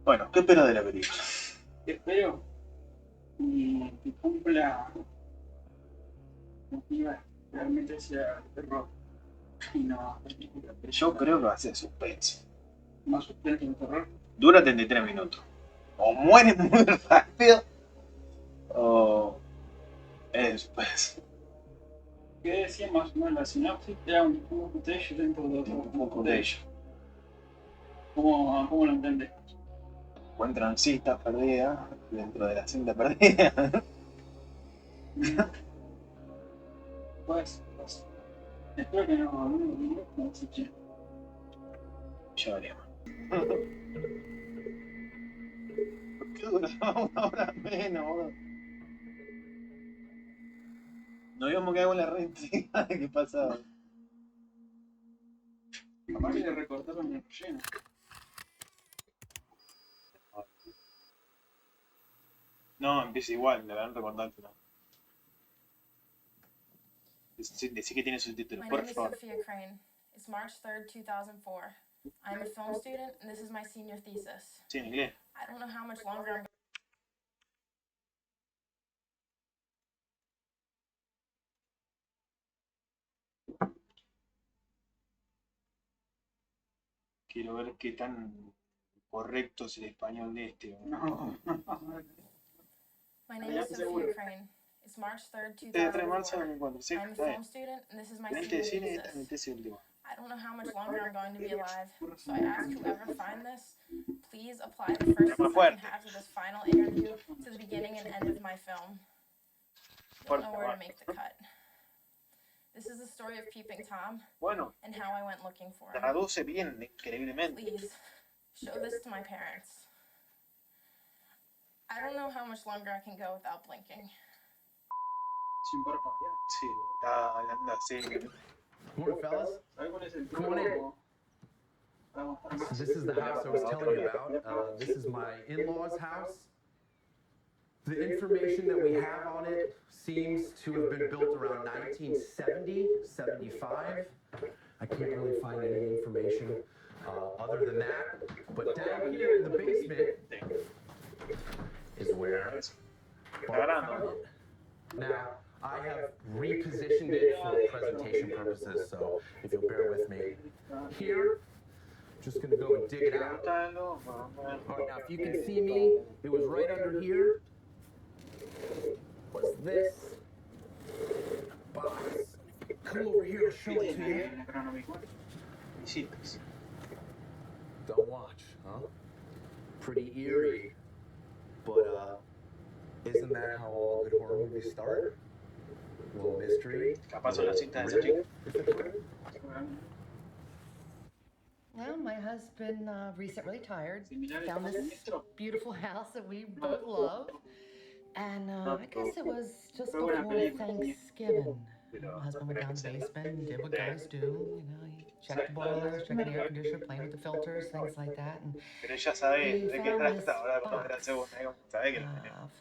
Bueno, ¿qué espero de la película? Espero que cumpla motiva realmente sea terror y no película. Yo creo que va a ser suspense. Más suspense en terror. Dura 33 minutos. O muere muy rápido, o es suspense. ¿Qué decía más o menos la sinopsis? Era un footage dentro de otro footage. ¿Cómo lo entendés? Encuentran cintas perdidas dentro de la cinta perdida. Pues, espero que no deseche. Ya veremos. ¿Por qué dura una hora menos, boludo? Nos íbamos que hago la renta de qué pasaba. Capaz que le recortaron el relleno. No, empieza igual, le dan recortado al final. Decí que tiene subtítulos, por favor. Sophia Crane. It's March 3rd, 2004. I'm a film student and this is my senior thesis. Sí, en inglés. I don't know how much longer I'm Quiero ver qué tan correcto es el español de este. No. My name is Sophia Crane. It's March 3rd, 2004. I'm a film student and this is my senior thesis. I don't know how much longer I'm going to be alive, so I ask whoever find this, please apply the first and second half of this final interview to the beginning and end of my film. You'll know where to make the cut. This is the story of Peeping Tom and how I went looking for him. Traduce bien, increíblemente. Please, show this to my parents. I don't know how much longer I can go without blinking. Sin parpadear. Sí, está hablando así. Morning, fellas. Come on in. So this is the house I was telling you about. This is my in-laws' house. The information that we have on it seems to have been built around 1970, 75. I can't really find any information other than that. But down here in the basement is where Bart found it. Now, I have repositioned it for presentation purposes, so if you'll bear with me. Here, just gonna go and dig it out. All right, now if you can see me, it was right under here. What's this? Box. Come over here, I'll show it to you. Don't watch, huh? Pretty eerie. But, isn't that how all good horror movies start? A little mystery. Well, my husband recently retired, found this beautiful house that we both love, and I guess it was just before Thanksgiving. My husband went down to the basement and did what guys do, you know, he checked the boilers, checked the air conditioner, playing with the filters, things like that, and he found this box full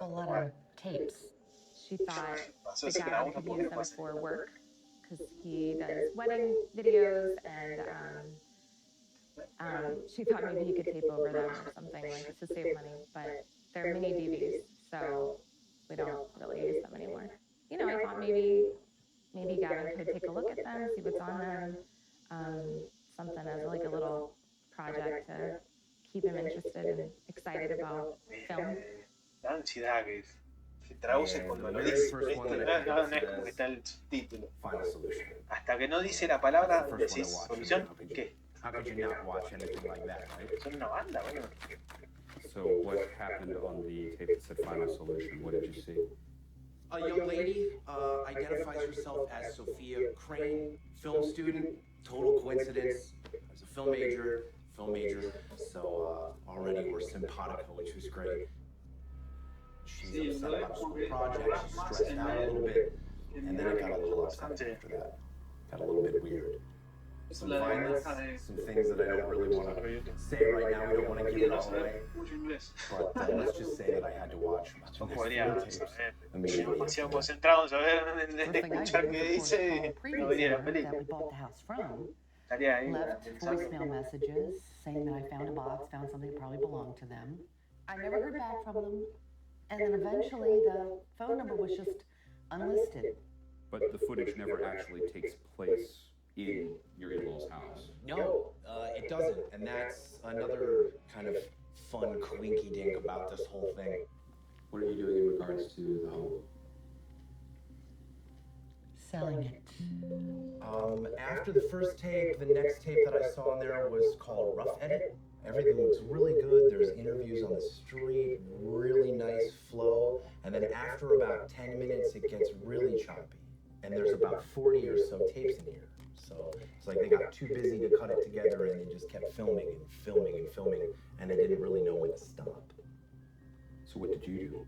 of a lot of tapes. She thought the guy could use them for work because he does wedding videos, and she thought maybe he could tape over them or something like to save money. But they're mini DVDs, so we don't really use them anymore. You know, I thought maybe Gavin could take a look at them, see what's on them, something as like a little project to keep him interested and excited about film. La ansiedad que se traduce cuando lo dice. No es como que está el subtítulo. Hasta que no dice la palabra, decís solución, ¿qué? How could you not watch anything like that, right? Son una banda, bueno. So what happened on the tape that said final solution? What did you see? A young lady identifies herself as Sophia Crane, film student, total coincidence. As a film major. So already we're simpatico, which was great. She's upset about a school project, she's stressed out a little bit, and then it got a little upset after that. Got a little bit weird. Some violence, some things that I don't really want to say right now, we don't want to give it all away. But let's just say that I had to watch No podría demasiado concentrado en saber, en escuchar qué dice, no vería la película. estaría ahí left pensando. voicemail messages saying that I found a box, found something that probably belonged to them. I never heard back from them. And then eventually the phone number was just unlisted. But the footage never actually takes place in your in-laws' house. No, it doesn't. And that's another kind of fun coinky-dink about this whole thing. What are you doing in regards to the home? Selling it. After the first tape, the next tape that I saw in there was called Rough Edit. Everything looks really good. There's interviews on the street, really nice flow. And then after about 10 minutes, it gets really choppy. And there's about 40 or so tapes in here. So it's like they got too busy to cut it together and they just kept filming and filming and filming, and they didn't really know when to stop. So what did you do?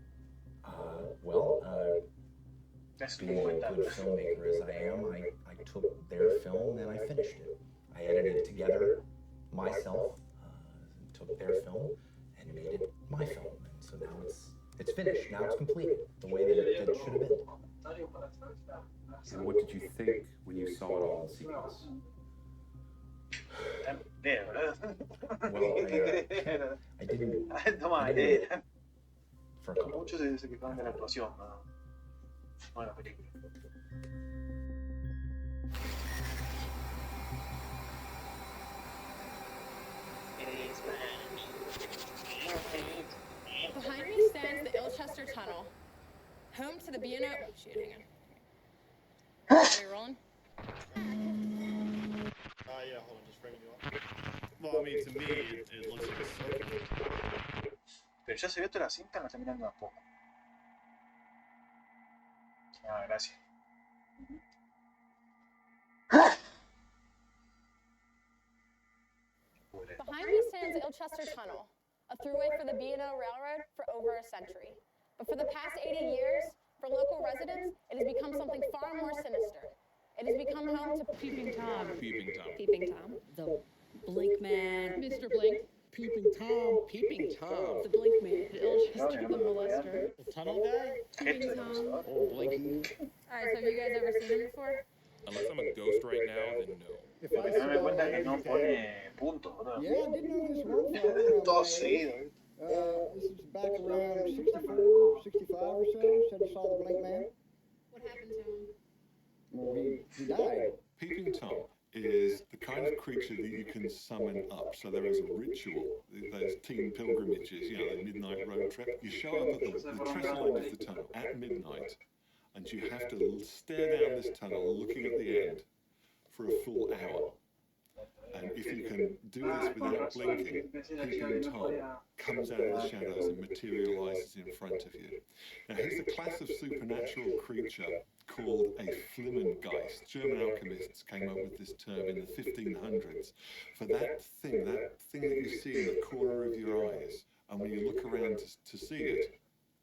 Being a good filmmaker as I am, I took their film and I finished it. I edited it together myself, took their film and made it my film. And so now it's finished, now it's completed, the way that it should have been. And what did you think when you saw it all in sequence? Well, I didn't. Toma, idea. For a couple. Muchos se quejaban de la explosión, ¿no? Bueno, la película. Behind me stands the Ilchester Tunnel, home to the B&O. Shoot, hang on. Are we rolling? Yeah, hold on, just framing you up. Well, I mean, to me, it looks like a circle. Pero ya se ve toda la cinta, me está mirando a poco. Ah, gracias. Behind me stands Ilchester Tunnel, a throughway for the B&O Railroad for over a century. But for the past 80 years, for local residents, it has become something far more sinister. It has become home to Peeping Tom. Peeping Tom. Peeping Tom. The Blink Man. Mr. Blink, Peeping Tom. Peeping Tom. the Blink Man, the Ilchester, the molester, The tunnel guy? Peeping Tom. Oh, blinking. Alright, so have you guys ever seen him before? Unless I'm a ghost right now, then no. If I Dame cuenta que no pone puntos, ¿no? Yeah, I did know this one fellow. Todo seguido. This is back around 64, 65 or so. Said he saw the Blink Man. What happened to him? Well, he died. Peeping Tom is the kind of creature that you can summon up. So there is a ritual, those teen pilgrimages, you know, the midnight road trip. You show up at the trestle end of the tunnel at midnight, and you have to stare down this tunnel looking at the end for a full hour. And if you can do this without blinking, Peeping Tom comes out of the shadows and materializes in front of you. Now, he's a class of supernatural creature called a Flimmengeist. German alchemists came up with this term in the 1500s for that thing that you see in the corner of your eyes. And when you look around to see it,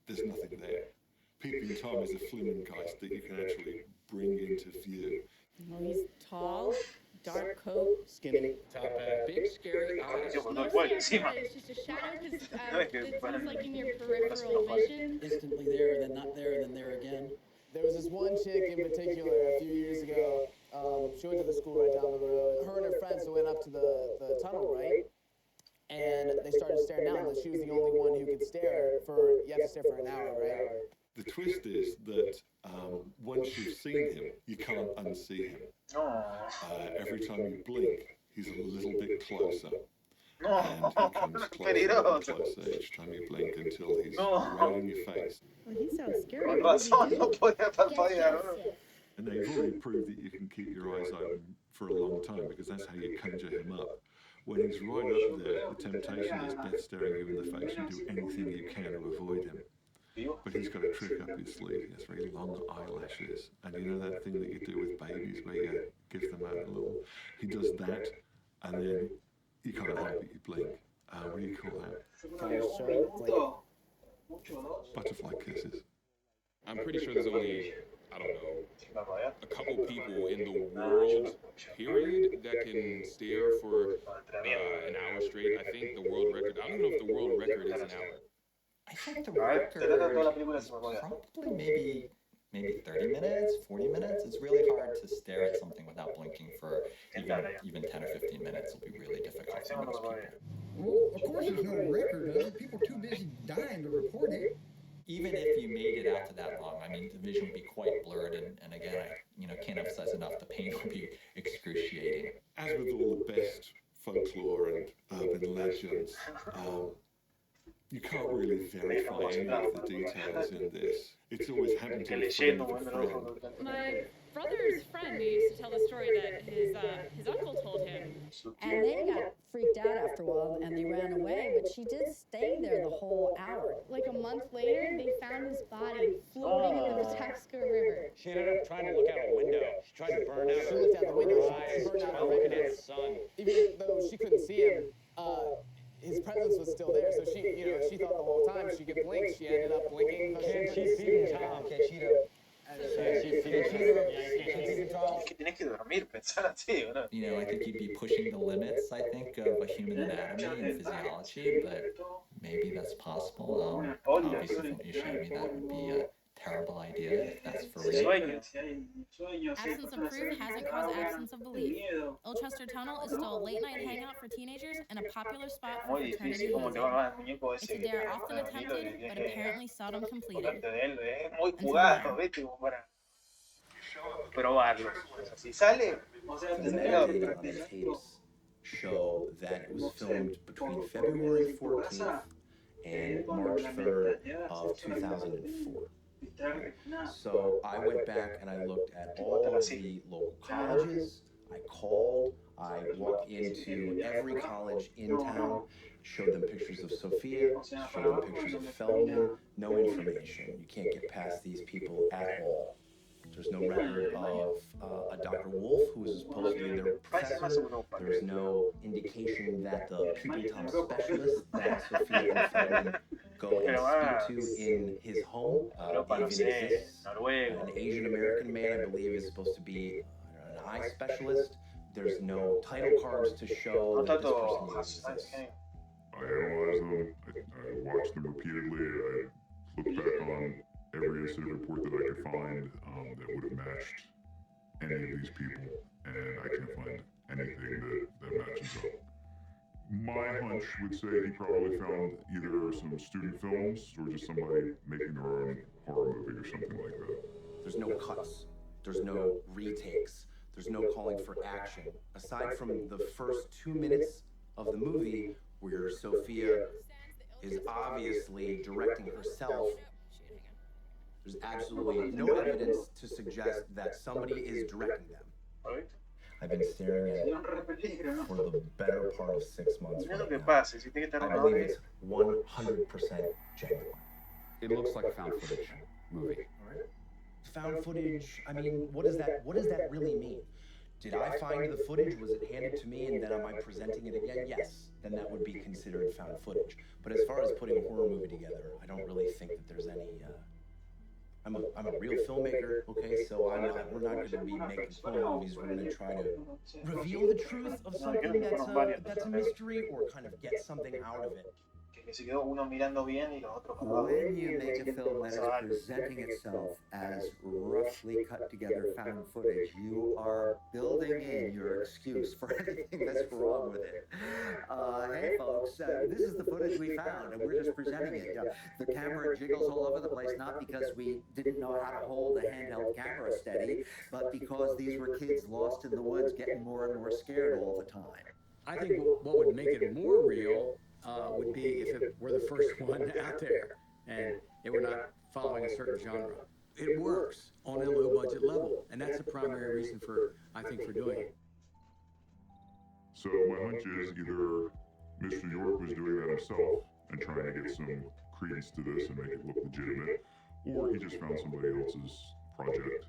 there's nothing there. Peeping Tom is a Flimmengeist that you can actually bring into view. Well, he's tall, dark coat, Skinny. Top hat, big scary eyes. No, igual, encima. It's just a shadow because it's like in your peripheral vision. instantly there, then not there, then there again. There was this one chick in particular a few years ago. She went to the school right down the road. Her and her friends went up to the tunnel, right? And they started staring down. And she was the only one who could stare for, you have to stare for an hour, right? The twist is that once you've seen him, you can't unsee him. Every time you blink, he's a little bit closer. And he comes closer and closer each time you blink until he's right in your face. Well, he sounds scary. Con razón, no podía parpadear. And they've already proved that you can keep your eyes open for a long time because that's how you conjure him up. When he's right up there, the temptation is death staring you in the face and do anything you can to avoid him. But he's got a trick up his sleeve. He has very long eyelashes. And you know that thing that you do with babies where you give them out a little? He does that, and then you can't help it, you blink. What do you call that? Butterfly kisses. I'm pretty sure there's only, I don't know, a couple people in the world, period, that can stare for an hour straight. I think the world record, I don't even know if the world record is an hour. I think the record probably maybe maybe 30 minutes, 40 minutes. It's really hard to stare at something without blinking for even 10 or 15 minutes. It'll be really difficult for most people. Well, of course there's no record of it. People are too busy dying to report it. Even if you made it out to that long, I mean, the vision would be quite blurred, and again, I can't emphasize enough, the pain would be excruciating. As with all the best folklore and urban legends, you can't really verify any of the details in this. It's always happened to a friend of a friend. My brother's friend used to tell the story that his uncle told him. And they got freaked out after a while and they ran away, but she did stay there the whole hour. Like a month later, they found his body floating in the Patapsco River. She ended up trying to look out a window. She tried to burn out She looked out the window, eyes, she burned out her looking retina. at the sun. Even though she couldn't see him, his presence was still there. So she thought the whole time she could blink. She ended up blinking. Can't she feed Tom? Tienes que dormir, pensar así, ¿o no? I think you'd be pushing the limits, I think, of a human anatomy and physiology, but maybe that's possible. Obviously, from what you showed me, that would be a terrible idea if that's for real. Absence of proof hasn't caused absence of belief. Ilchester Tunnel is still a late-night hangout for teenagers and a popular spot for fraternity hazing. It's a dare often attempted, but apparently seldom completed. Muy jugado, ¿viste? Como para probarlo. Si sale, The metadata on the tapes show that it was filmed between February 14th and March 3rd of 2004. So I went back and I looked at all of the local colleges. I called, I walked into every college in town, showed them pictures of Sophia, showed them pictures of Feldman, no information. You can't get past these people at all. There's no record of a Dr. Wolf, who is supposedly their professor. There's no indication that the peeping Tom specialist that Sophia and Feldman go and speak to in his home even exists. An Asian American man, I believe, is supposed to be an eye specialist. There's no title cards to show that this person even exists. I analyzed them, I watched them repeatedly, I looked back on every incident report that I could find that would have matched any of these people, and I can't find anything that matches up. My hunch would say he probably found either some student films or just somebody making their own horror movie or something like that. There's no cuts. There's no retakes. There's no calling for action. Aside from the first 2 minutes of the movie, where Sophia is obviously directing herself, there's absolutely no evidence to suggest that somebody is directing them. I've been staring at it for the better part of 6 months right now. I believe it's 100% genuine. It looks like a found footage movie. Found footage, I mean, what does that really mean? Did I find the footage? Was it handed to me and then am I presenting it again? Yes, then that would be considered found footage. But as far as putting a horror movie together, I don't really think that there's any, I'm a real filmmaker, okay, so we're not going to be making horror movies. We're going to try to reveal the truth of something that's a mystery or kind of get something out of it. Se quedó uno mirando bien y los otros When you make a film that is presenting itself as roughly cut together found footage, you are building in your excuse for anything that's wrong with it. Hey folks, this is the footage we found and we're just presenting it. The camera jiggles all over the place, not because we didn't know how to hold a handheld camera steady, but because these were kids lost in the woods getting more and more scared all the time. I think what would make it more real would be if it were the first one out there and it were not following a certain genre. It works on a low budget level, and that's the primary reason I think for doing it. So my hunch is either Mr. York was doing that himself and trying to get some credence to this and make it look legitimate, or he just found somebody else's project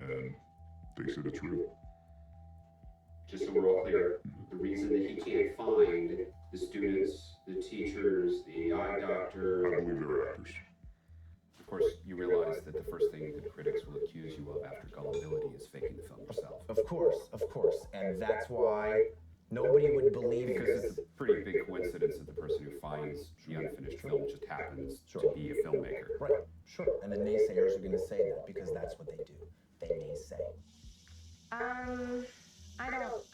and thinks that it's real. Just so we're all clear, the reason that he can't find the students, the teachers, the eye doctor... I believe they're actors. Of course, you realize that the first thing that critics will accuse you of after gullibility is faking the film yourself. Of course. And that's why nobody would believe it. Because it's a pretty big coincidence that the person who finds the unfinished film just happens to be a filmmaker. Right, sure. And the naysayers are going to say that because that's what they do. They naysay. I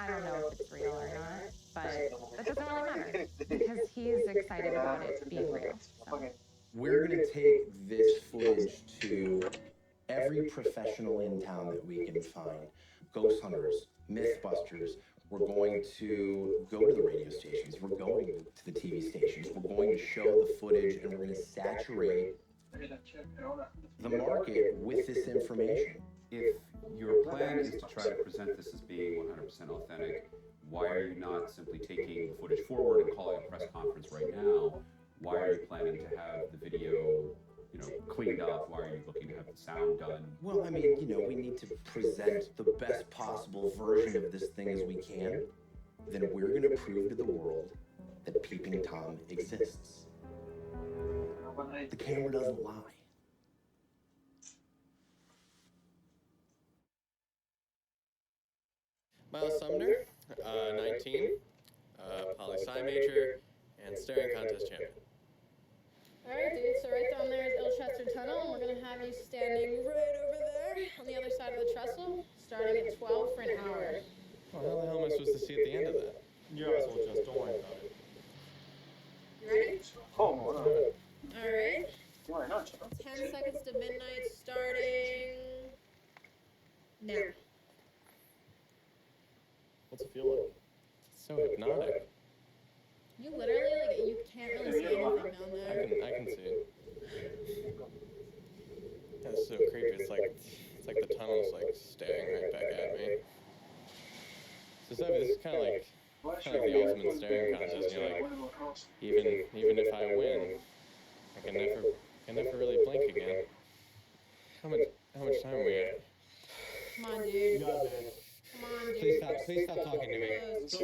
don't know if it's real or not, but that doesn't really matter because he's excited about it being real. So. We're going to take this footage to every professional in town that we can find. Ghost hunters, mythbusters. We're going to go to the radio stations. We're going to the TV stations. We're going to show the footage and we're going to saturate the market with this information. If your plan is to try to present this as being 100% authentic, why are you not simply taking the footage forward and calling a press conference right now? Why are you planning to have the video, cleaned up? Why are you looking to have the sound done? Well, I mean, we need to present the best possible version of this thing as we can. Then we're going to prove to the world that Peeping Tom exists. The camera doesn't lie. Miles Sumner, 19, poli-sci major, and staring contest champion. Alright, dude, so right down there is Ilchester Tunnel, and we're going to have you standing right over there on the other side of the trestle, starting at 12 for an hour. Well, how the hell am I supposed to see at the end of that? Your eyes will adjust, don't worry about it. You ready? Oh, Alright. 10 seconds to midnight, starting now. What's it feel like? It's so hypnotic. You literally, you can't really see anything down there. I can see it. That's so creepy. It's like the tunnel's like staring right back at me. So Sophie, this is kind of like the ultimate staring contest. Even if I win, I can never really blink again. How much time are we at? Come on, dude. Come on, dude. Please stop talking to me. Stop.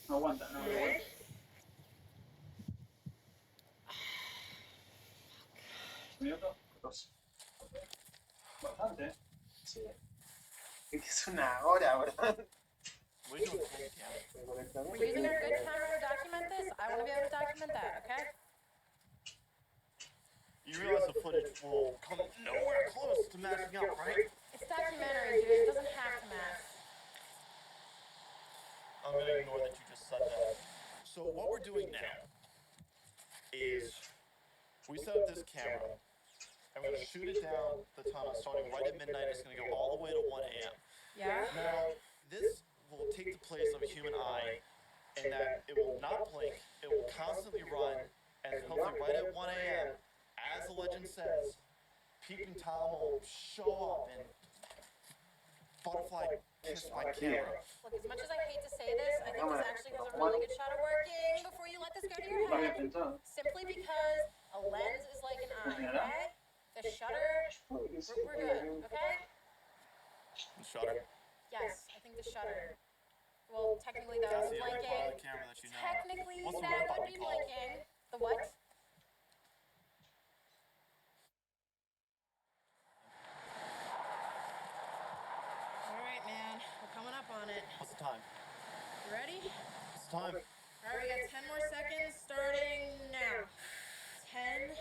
Aguanta, no. Alright. Minuto. 2. Bastante. Sí. Es una hora, ¿verdad? We're using our good camera to document this. I want to be able to document that, okay? You realize the footage will come nowhere close to matching up, right? It's documentary, dude. It doesn't have to match. I'm gonna ignore that you just said that. So what we're doing now is we set up this camera and we're gonna shoot it down the tunnel starting right at midnight. It's gonna go all the way to 1 a.m. Yeah? Now, this will take the place of a human eye in that it will not blink, it will constantly run, and hopefully right at 1 a.m., as the legend says, Peeping Tom will show up and butterfly kiss my camera. Look, as much as I hate to say this, I think this actually has a really good shot of working before you let this go to your head. Simply because a lens is like an eye, okay? The shutter, we're good, okay? The shutter? Yes, I think the shutter. Well, technically that That's would be the only blinking. part of the camera that you know. Technically What's the that red would button be called? blinking. The what? Alright, man. We're coming up on it. What's the time? You ready? What's the time? Alright, we got 10 more seconds starting now. 10,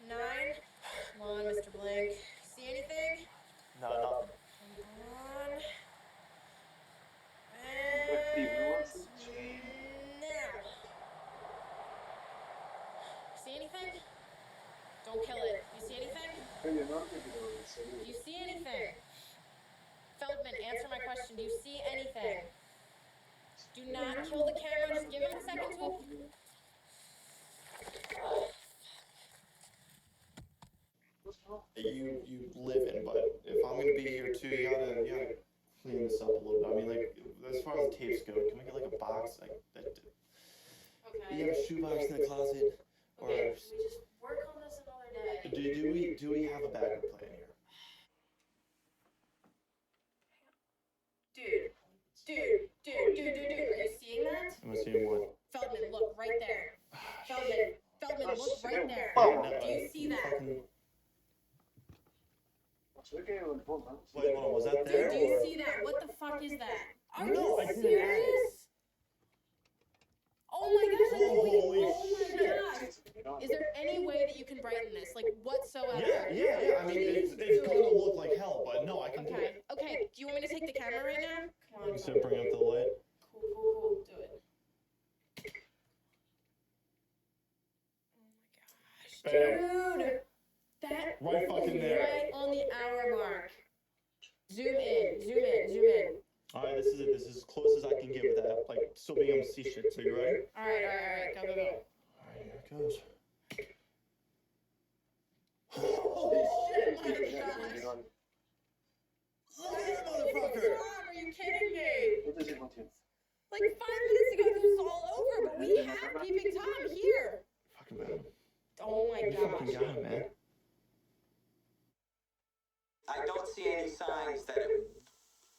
9. Come on, Mr. Blink. See anything? No, nothing. Come on. And now. See anything? Don't kill it. You see anything? Do you see anything? Feldman, answer my question. Do you see anything? Do not kill the camera. Just give him a second to... You live in, but if I'm gonna be here too, you gotta clean this up a little bit. I mean, like, as far as the tapes go, can we get like a box like that? Okay. You have a shoebox in the closet, or Okay, we just work on this another day. do we have a backup plan here? Dude. Are you seeing that? Am I seeing what? Feldman, look right there. Feldman, look right there. Do you see that? Wait, hold on, was that there? Dude, do you see that? What the fuck is that? Are No, you I didn't serious? Oh my gosh, I can't believe it. Oh my god. Yeah, yeah, yeah. I mean, it's gonna look like hell, but no, I can do it. Okay. Do you want me to take the camera right now? Come on. So bring up the light. Cool. Do it. Bam. Dude, that Right fucking there. right on the hour mark. Zoom in. All right, this is it. This is as close as I can get without like still being able to see shit. So you ready? All right. Go. All right, here it goes. Holy shit! My gosh! Look at that motherfucker! Are you kidding me? Like 5 minutes ago, this was all over, but we have Peeping Tom here. Fucking got him. Oh my You fucking gosh. got him, man. I don't see any signs that it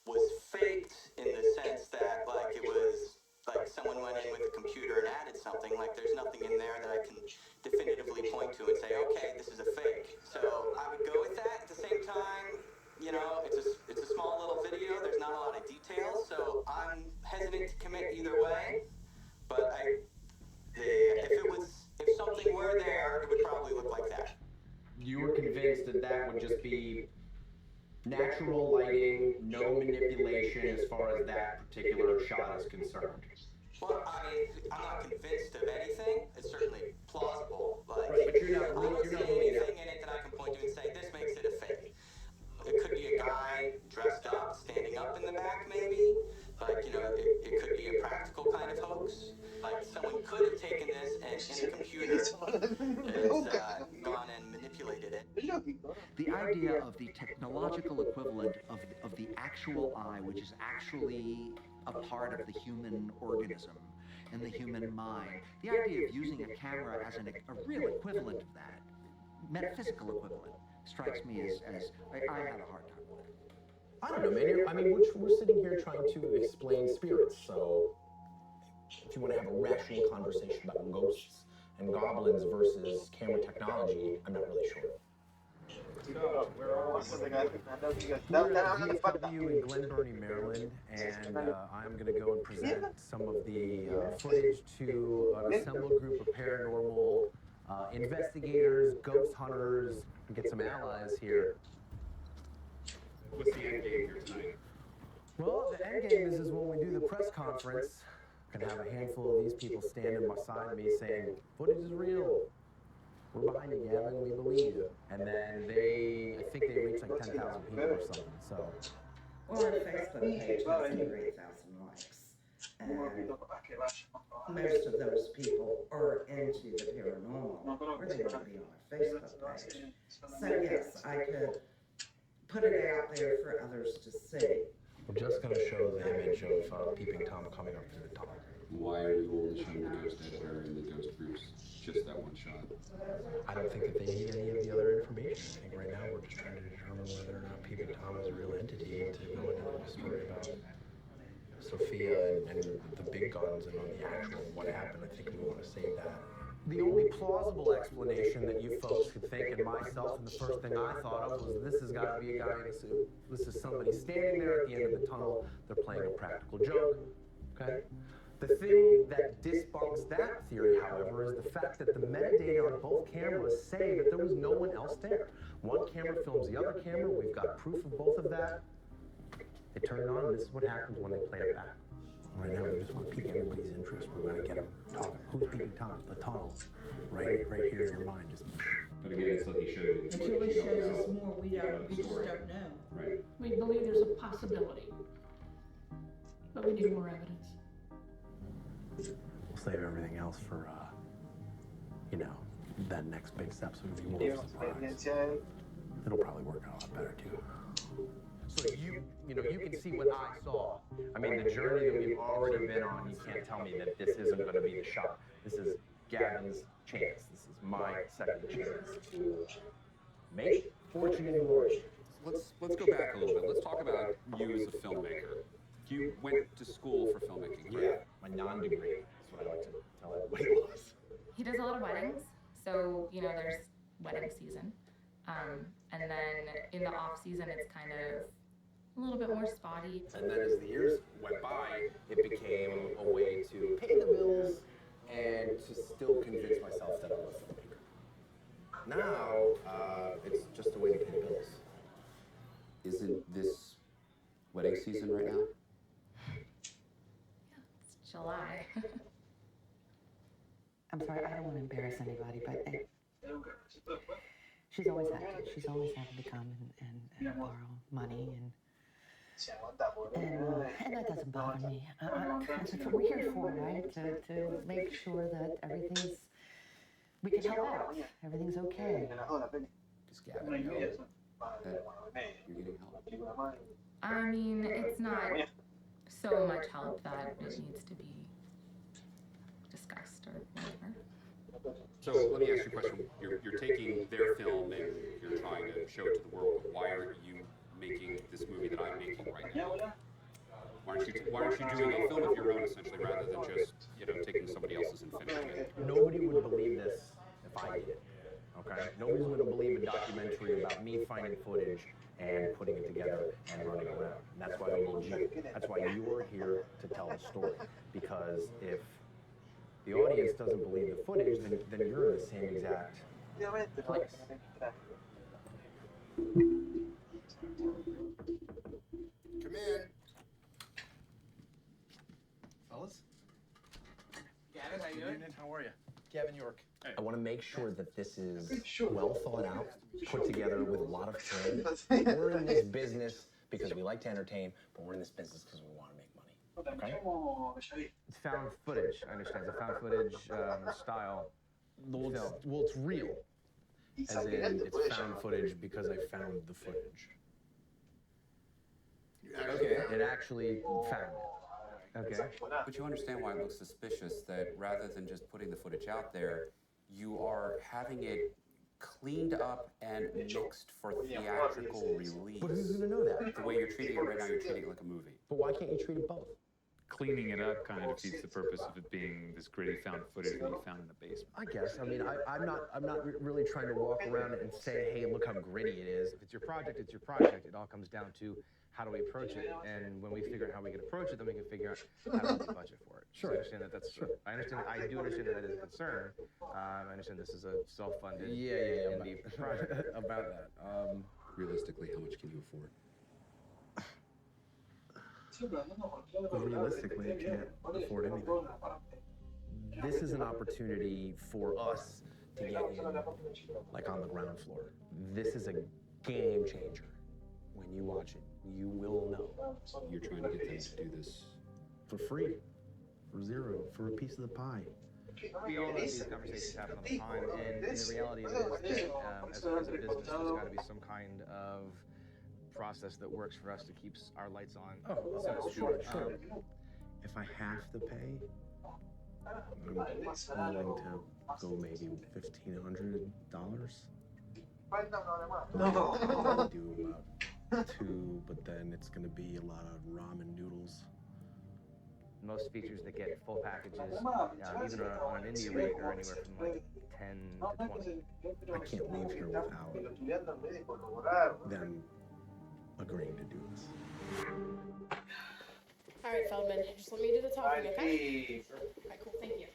was faked in the sense that, like, it was, like, someone went in with a computer and added something. Like, there's nothing in there that I can definitively point to and say, okay, this is a fake. So I would go with that. At the same time, you know, it's a small little video. There's not a lot of details, so I'm hesitant to commit either way. But if something were there, it would probably look like that. You were convinced that that would just be natural lighting, no manipulation as far as that particular shot is concerned. Well, I mean, I'm not convinced of anything. It's certainly plausible. Like, Right, but you're not I don't see ruling it out. anything in it that I can point to and say, this makes it a fake. It could be a guy dressed up, standing up in the back, maybe. Like, you know, it could be a practical kind of hoax. Like, someone could have taken this and in a computer has gone and manipulated it. The idea of the technological equivalent of the actual eye, which is actually a part of the human organism and the human mind, the idea of using a camera as a real equivalent of that, metaphysical equivalent, strikes me as I had a hard time with it. I don't know, man. I mean, we're sitting here trying to explain spirits, so if you want to have a rational conversation about ghosts and goblins versus camera technology, I'm not really sure. We're at VFW in Glen Burnie, Maryland, and I'm going to go and present some of the footage to an assembled group of paranormal investigators, ghost hunters, and get some allies here. What's the end game here tonight? Well, the end game is when we do the press conference, I'm going to have a handful of these people standing beside me saying, footage is real. We're behind you, Gavin, we believe you. And then I think they reach like 10,000 people or something, so. Well, our Facebook page has over 8,000 likes. And most of those people are into the paranormal, or they want to be on our Facebook page. So yes, I could put it out there for others to see. We're just going to show the image of Peeping Tom coming up to the top. Why are you only showing the ghost editor and the ghost groups just that one shot? I don't think that they need any of the other information. I think right now we're just trying to determine whether or not Peeping Tom is a real entity and to go into the story about Sophia and the big guns and on the actual what happened. I think we want to save that. The only plausible explanation that you folks could think, and myself, and the first thing I thought of was this has got to be a guy in a suit. This is somebody standing there at the end of the tunnel. They're playing a practical joke, okay? The thing that debunks that theory, however, is the fact that the metadata on both cameras say that there was no one else there. One camera films the other camera. We've got proof of both of that. They turn it on, and this is what happens when they play it back. Right now, we just want to pique everybody's interest. We're going to get them talking. Who's Peeping Tom? The tunnel. Right here in your mind. Just. But again, it's like he showed you. Until he shows us more, we just don't know. Right. We believe there's a possibility, but we need more evidence. We'll save everything else for, that next big step, so it'll be more of a surprise. It'll probably work out a lot better, too. So you can see what I saw. I mean, the journey that we've already been on, you can't tell me that this isn't going to be the shot. This is Gavin's chance. This is my second chance to make fortune and glory. Let's go back a little bit. Let's talk about you as a filmmaker. You went to school for filmmaking, right? Yeah, my non-degree. That's what I like to tell everybody it was. He does a lot of weddings, so there's wedding season, and then in the off season it's kind of a little bit more spotty. And then as the years went by, it became a way to pay the bills and to still convince myself that I'm a filmmaker. Now, I'm sorry, I don't want to embarrass anybody, but she's always had to come and borrow money, and that doesn't bother me. That's what we're here for, right? To make sure that we can help out. Everything's okay. Does Gavin know that you're getting help? I mean, it's not so much help that it needs to be discussed or whatever. So let me ask you a question. You're taking their film and you're trying to show it to the world. Why are you making this movie that I'm making right now? Why aren't you doing a film of your own, essentially, rather than just, taking somebody else's and finishing it? Nobody would believe this if I did it, okay? Nobody's going to believe a documentary about me finding footage and putting it together and running around. And that's why we need you. That's why you're here to tell the story. Because if the audience doesn't believe the footage, then you're in the same exact place. Come in. Fellas? Gavin, how you doing? How are you? Gavin York. I want to make sure that this is well thought out, put together with a lot of training. We're in this business because we like to entertain, but we're in this business because we want to make money. Okay? It's found footage. I understand. It's a found footage style. Well, it's real. As in, it's found footage because I found the footage. Okay. It actually found it. Okay. But you understand why it looks suspicious that rather than just putting the footage out there, you are having it cleaned up and mixed for theatrical release. But who's going to know that? The way you're treating it right now, you're treating it like a movie. But why can't you treat it both? Cleaning it up kind of defeats the purpose of it being this gritty found footage that you found in the basement. I guess. I mean, I'm not really trying to walk around and say, hey, look how gritty it is. If it's your project, it's your project. It all comes down to how do we approach it, and when we figure out how we can approach it, then we can figure out how to budget for it. Sure. So I understand that that's. Sure. I do understand that is a concern. I understand this is a self-funded. Yeah. indie project. About that. Realistically, how much can you afford? Realistically, I can't afford anything. This is an opportunity for us to get in, like, on the ground floor. This is a game changer. When you watch it, you will know. You're trying to get them to do this for free, for zero, for a piece of the pie. We all know these conversations happen all the time, and the reality is that as a business, there's got to be some kind of process that works for us to keep our lights on. Oh, sure. If I have to pay, I'm willing to go maybe $1,500. No. Do about 2, but then it's going to be a lot of ramen noodles. Most features that get full packages, even on an indie rate, are anywhere from like 10 to 20. I can't leave here without them agreeing to do this. All right, Feldman, just let me do the talking, okay? All right, cool, thank you.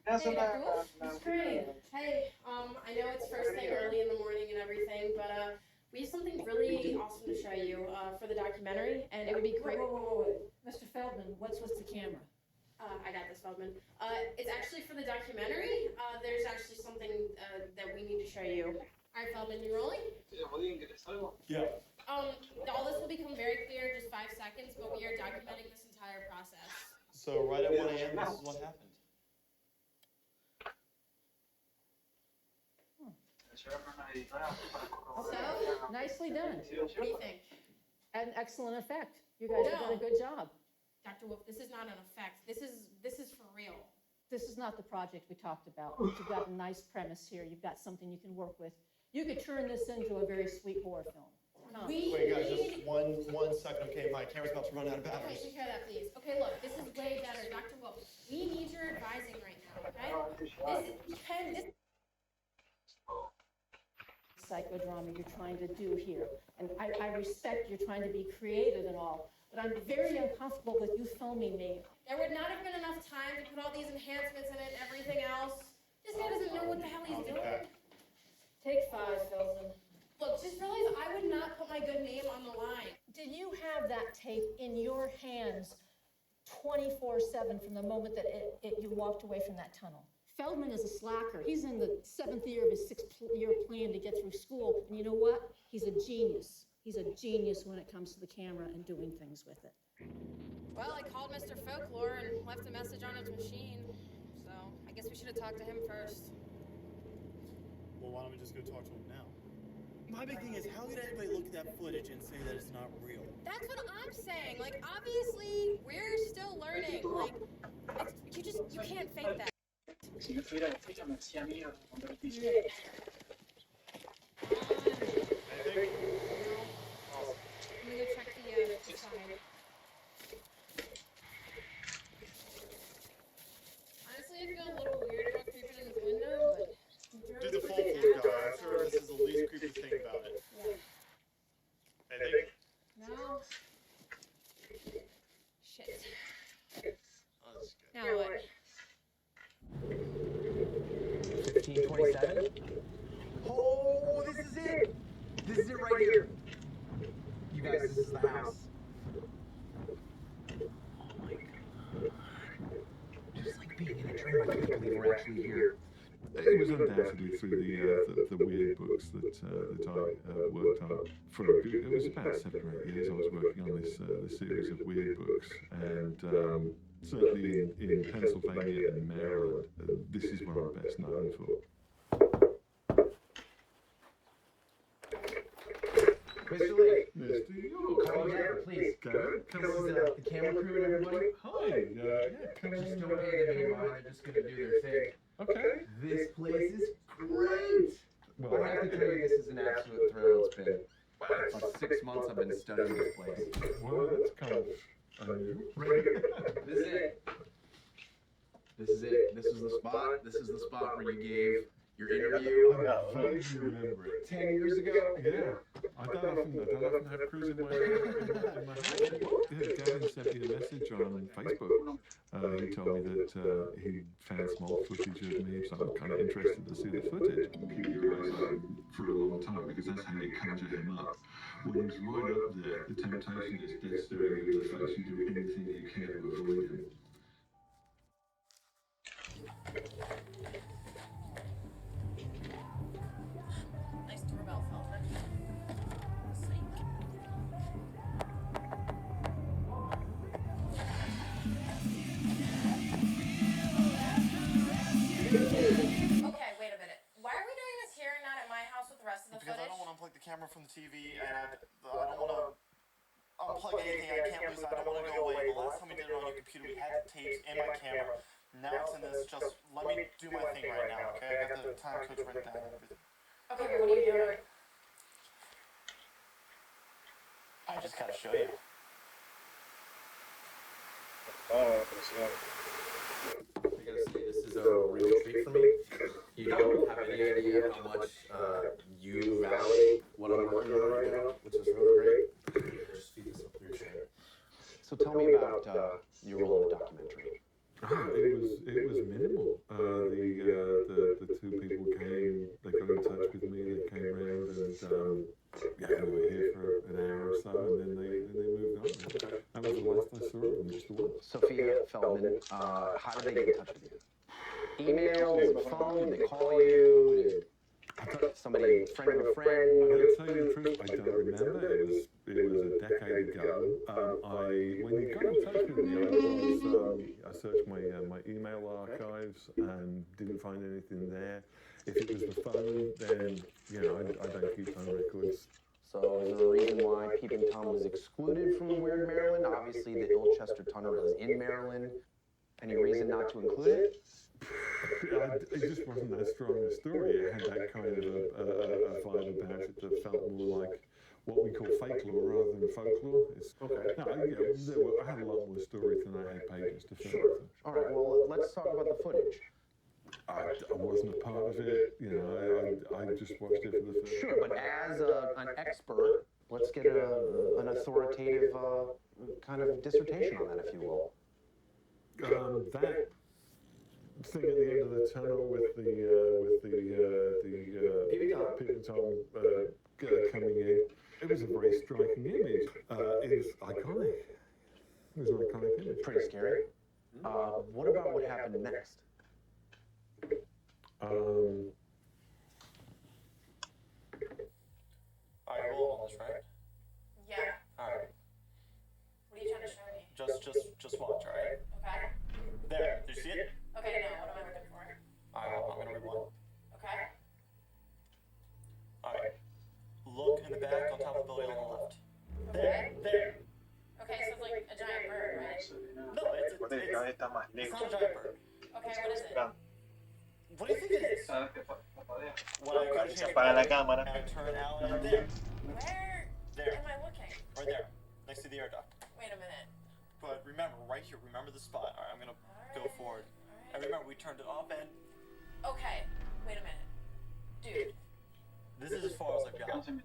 Hey, Dr. Wolf, it's great. Hey, I know it's first thing early in the morning and everything, but we have something really awesome to show you for the documentary, and it would be great. Wait. Mr. Feldman, what's with the camera? I got this, Feldman. It's actually for the documentary. There's actually something that we need to show you. All right, Feldman, you rolling? Yeah. All this will become very clear in just 5 seconds, but we are documenting this entire process. So right at 1 a.m., this is what happened. So, nicely done. What do you think? An excellent effect. You guys have done a good job. Dr. Wolf, this is not an effect. This is for real. This is not the project we talked about. You've got a nice premise here. You've got something you can work with. You could turn this into a very sweet horror film. Wait, guys, just one second. Okay, my camera's about to run out of Okay, batteries. take care of that, please. Okay, look, this is way better. Dr. Wolf, we need your advising right now, okay? This psychodrama you're trying to do here. And I respect you're trying to be creative and all, but I'm very uncomfortable with you filming me. There would not have been enough time to put all these enhancements in it and everything else. This guy doesn't know what the hell he's doing. Take 5, Feldman. Look, just realize I would not put my good name on the line. Did you have that tape in your hands 24/7 from the moment that you walked away from that tunnel? Feldman is a slacker. He's in the 7th year of his 6-year plan to get through school. And you know what? He's a genius. He's a genius when it comes to the camera and doing things with it. Well, I called Mr. Folklore and left a message on his machine. So I guess we should have talked to him first. Well, why don't we just go talk to him now? My big thing is, how could anybody look at that footage and say that it's not real? That's what I'm saying. Like, obviously, we're still learning. Like, you can't fake that. Si no estuviera la fecha, me hacía mierda cuando lo hice. Let me go check the side. Honestly, I feel a little weird about creeping in his window, but... Do the folklore guy. I'm sure this is the least creepy thing about it. Yeah. I think. No. Shit. Oh, this is good. Now what? 1527. Oh, this is it! This is it right here. You guys, this is the house. Oh my god. Just like being in a dream, I can't believe we're actually here. It was undoubtedly through the weird books that I worked on for it was about 7 or 8 years. I was working on this series of weird books, and certainly in Pennsylvania and Maryland, this is what I'm best known for. Mr. Lake. Mr. York. Call me Gavin, please. Gavin, This is the camera crew and everybody. Hi. Come Just don't pay them any mind. They're just going to do their thing. Okay. This place is great. Well, I have to tell you, this is an absolute thrill. It's been about 6 months I've been studying this place. Well, that's kind of unusual. This is it. This is it. This is the spot. This is the spot where you gave your interview. I vaguely remember it. 10 years ago. Yeah. I don't often have crews in my house. Yeah, Gavin sent me a message on Facebook. He told me that he found some old footage of me, so I'm kind of interested to see the footage. Keep your eyes open for a long time, because that's how you conjure him up. When he's right up there, the temptation is dead staring into the face. You do anything you can to avoid him. Nice doorbell, Feldman. Okay, wait a minute. Why are we doing this here and not at my house with the rest of the Because footage? I don't want to unplug the camera from the TV, and I don't want to unplug anything. I can't lose it. I don't want to go away. The last time we did it on your computer, we had the tapes in my camera. Now it's in this. Just let me do my thing right now, okay? I got the time codes written down and everything. Okay, but what are you doing? I just gotta show you. I gotta say, this is a real treat for me. You don't have any idea how much you validate what I'm working on right now, which is really great. Just feed this up through your chair. So tell me about your role in the documentary. It was minimal. The two people came. They got in touch with me. They came around, and we were here for an hour or so, and then they moved on. That was the last I saw of them. Just the one. Sophia Feldman, how did they get in touch with you? Email, phone, they call you, somebody, friend of a friend? I gotta tell you the truth, I don't remember. It was a decade ago. When you got in touch with me, I searched my email archives and didn't find anything there. If it was the phone, then I don't keep phone records. So is there a reason why Peeping Tom was excluded from Weird Maryland? Obviously, the Ilchester Tunnel is in Maryland. Any reason not to include it? It just wasn't that strong a story. It had that kind of a vibe about it that felt more like what we call folklore rather than folklore. I had a lot more stories than I had pages to fill. Sure. All right, well, let's talk about the footage. I wasn't a part of it, I just watched it for the first. Sure, but as an expert, let's get an authoritative kind of dissertation on that, if you will. thing at the end of the tunnel with the Peeping Tom coming in. It was a very striking image. It's iconic. It was an iconic image. Pretty scary. What about what happened next? Are you rolling on this, right? Yeah. Alright. What are you trying to show me? Just watch, alright? Okay. There, do you see it? Okay, no, what am I looking for? Alright, I'm gonna rewind. Okay. Alright. Look in the back on top of the building on the left. Okay. There. Okay, so it's like a giant bird, right? No, it's not a giant bird. Okay, what is it? What do you think it is? When I go to change Apaga la cámara. and I turn out and I'm there. Where There. am I looking? Right there. Next to the air duct. Wait a minute. But remember, right here, remember the spot. Alright, I'm gonna go forward. And remember, we turned it off and Okay, wait a minute. Dude. this is as far as I've got. Okay, well, come on, show me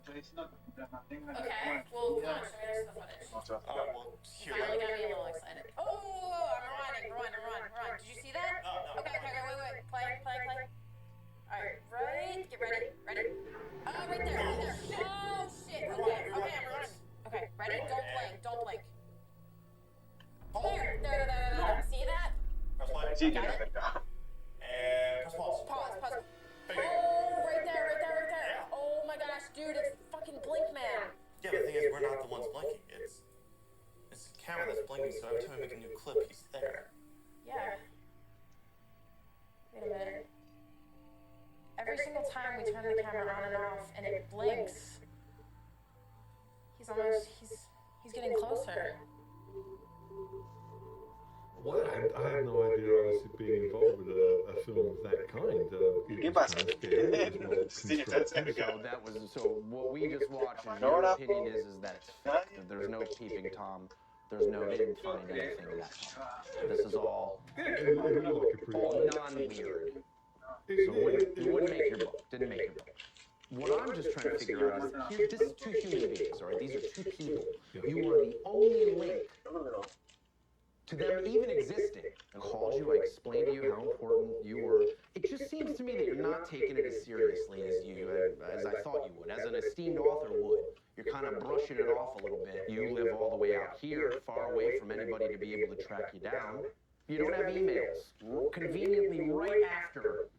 the footage. Alright, well, here. Finally got me a little excited. Oh, I'm rewinding. Did you see that? No. Okay, wait. Play. Alright, right, get ready. Oh, right there. Oh, shit. Okay, I'm running. Okay, ready? Don't blink. There. See that? Press play. Sí, que Got no it? acercaba. And press pause. Pause. Oh, right there. Oh my gosh, dude, it's fucking Blink Man. Yeah, but the thing is, we're not the ones blinking. It's the camera that's blinking, so every time we make a new clip, he's there. Yeah. Wait a minute. Every single time we turn the camera on and off and it blinks, he's getting closer. Well, I had no idea I was being involved with a film of that kind. ¿Qué pasa? Sí, está cerca. So what we just watched, in your opinion, is that it's fake. That there's no peeping Tom. They didn't find anything in that Tom. This is all non-weird. So it wouldn't make your book. Didn't make your book. What I'm just trying to figure out is, this is two human beings, all right? These are two people. You are the only link to them even existing. I called you, I explained to you how important you were. It just seems to me that you're not taking it as seriously as I thought you would, as an esteemed author would. You're kind of brushing it off a little bit. You live all the way out here, far away from anybody to be able to track you down. You don't have emails. Conveniently, right after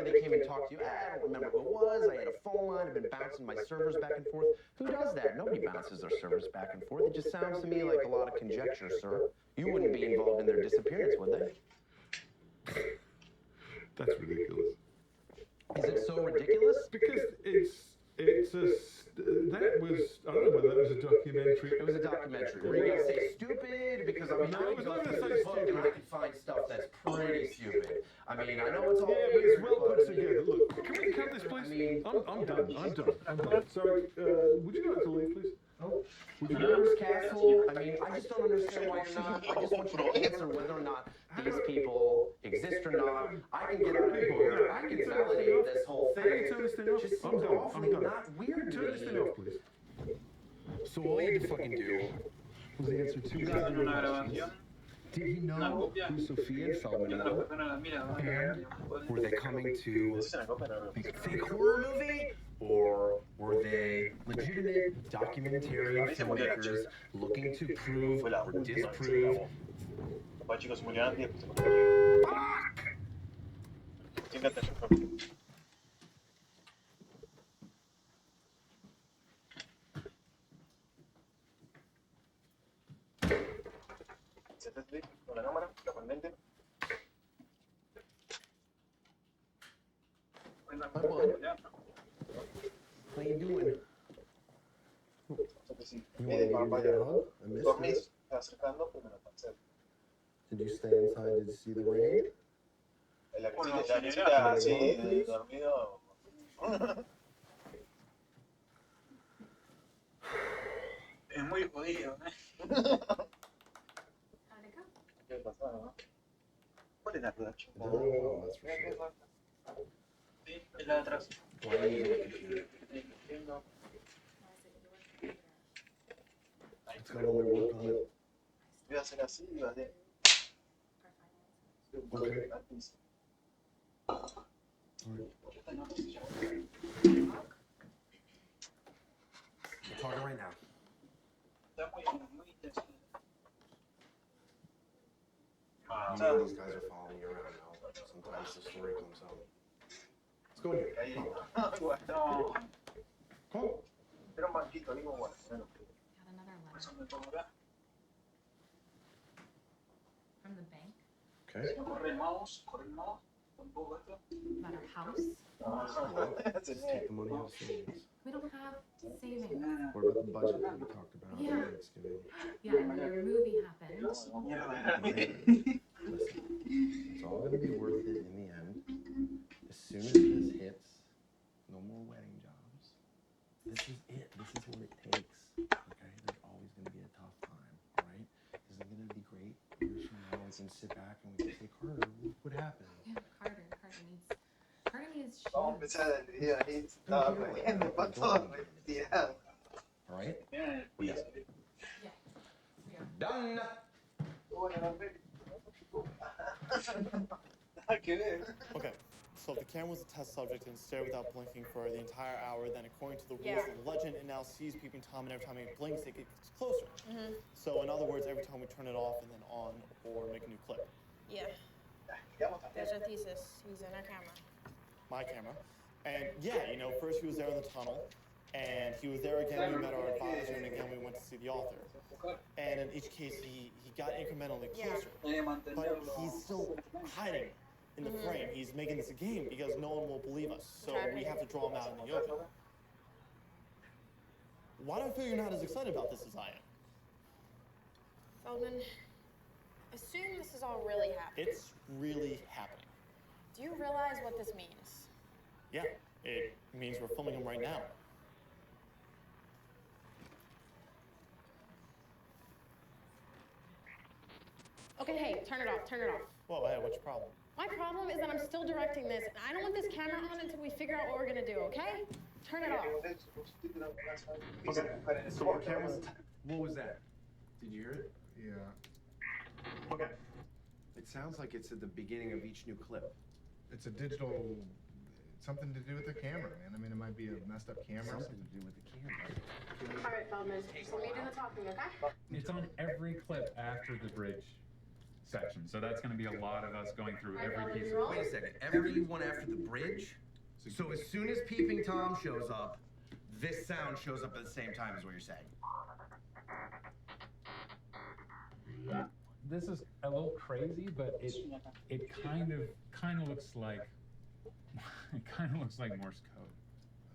they came and talked to you, I don't remember who it was, I had a phone line, I've been bouncing my servers back and forth. Who does that? Nobody bounces their servers back and forth. It just sounds to me like a lot of conjecture, sir. You wouldn't be involved in their disappearance, would they? That's ridiculous. Is it so ridiculous? Because that was, I don't know whether that was a documentary. It was a documentary. Were you going to say stupid? Because I mean, I can go through the book and I can find stuff that's pretty stupid. I mean, I know it's all but it's well put together. Look, can we cut this, please? I'm done. Sorry, would you like to leave, please? Oh, Yours Castle, I mean, I just don't understand why you're not. I just want you to answer whether or not these people exist or not. I can get out of here. I can validate this whole thing. Turn this thing off. Just I'm seems done. awfully not weird to Turn this thing me. off, please. So all you had to fucking do was answer two goddamn questions. Did he know who Sophia and Feldman were? And were they coming to make a fake horror movie? Or were they legitimate documentarian filmmakers looking to prove or disprove? Con la cámara, la pendiente. How you doing? You want to give me that hug? I missed it. Did you stay inside to see the rain? La casita así, dormido. Es muy jodido, ¿Qué pasó, no? ¿Cuál es la production? No, that's for sure. Sí, es la de atrás. Why are you using a computer? It's got all my work on it. Iba a ser así, iba a ser. Okay. We're talking right now. You know these guys are following you around now. Sometimes the story comes out. Let's go in here. Come on. Got another letter. From the bank? Okay. About our house? Just take the money out of savings. We don't have savings. What about the budget that we talked about Yeah. at Thanksgiving? Yeah, and then your movie happened. Listen, it's all going to be worth it in the end. As soon as this hits, no more wedding jobs. This is it. This is what it takes. Okay? There's always going to be a tough time, all right? Isn't it going to be great? Years from now, we can sit back and we can say, Carter, look what happened. Yeah, Carter needs shoes. All right? We're done. Done. Okay, so if the camera was a test subject and stared without blinking for the entire hour, then according to the rules of the legend, it now sees Peeping Tom, and every time it blinks, it gets closer. So in other words, every time we turn it off and then on or make a new clip. Yeah. There's our thesis using our camera. My camera. And yeah, you know, first he was there in the tunnel, and he was there again, we met our advisor, and again we went to see the author. And in each case, he got incrementally closer. But he's still hiding in the frame. He's making this a game because no one will believe us. So we have to draw him out in the open. Why do I feel you're not as excited about this as I am? Feldman, assume this is all really happening. It's really happening. Do you realize what this means? Yeah, it means we're filming him right now. Okay, hey, turn it off, turn it off. Whoa, hey, what's your problem? My problem is that I'm still directing this, and I don't want this camera on until we figure out what we're gonna do, okay? Turn it off. Okay, so the camera's... What was that? Did you hear it? Yeah. Okay. It sounds like it's at the beginning of each new clip. It's a digital... Something to do with the camera, man. I mean, it might be a messed up camera. Something to do with the camera. All right, Feldman, so let me do the talking, okay? It's on every clip after the bridge section, so that's going to be a lot of us going through every piece of Wait a second. Everyone after the bridge? So as soon as Peeping Tom shows up, this sound shows up at the same time is what you're saying? This is a little crazy, but it kind of looks like Morse code.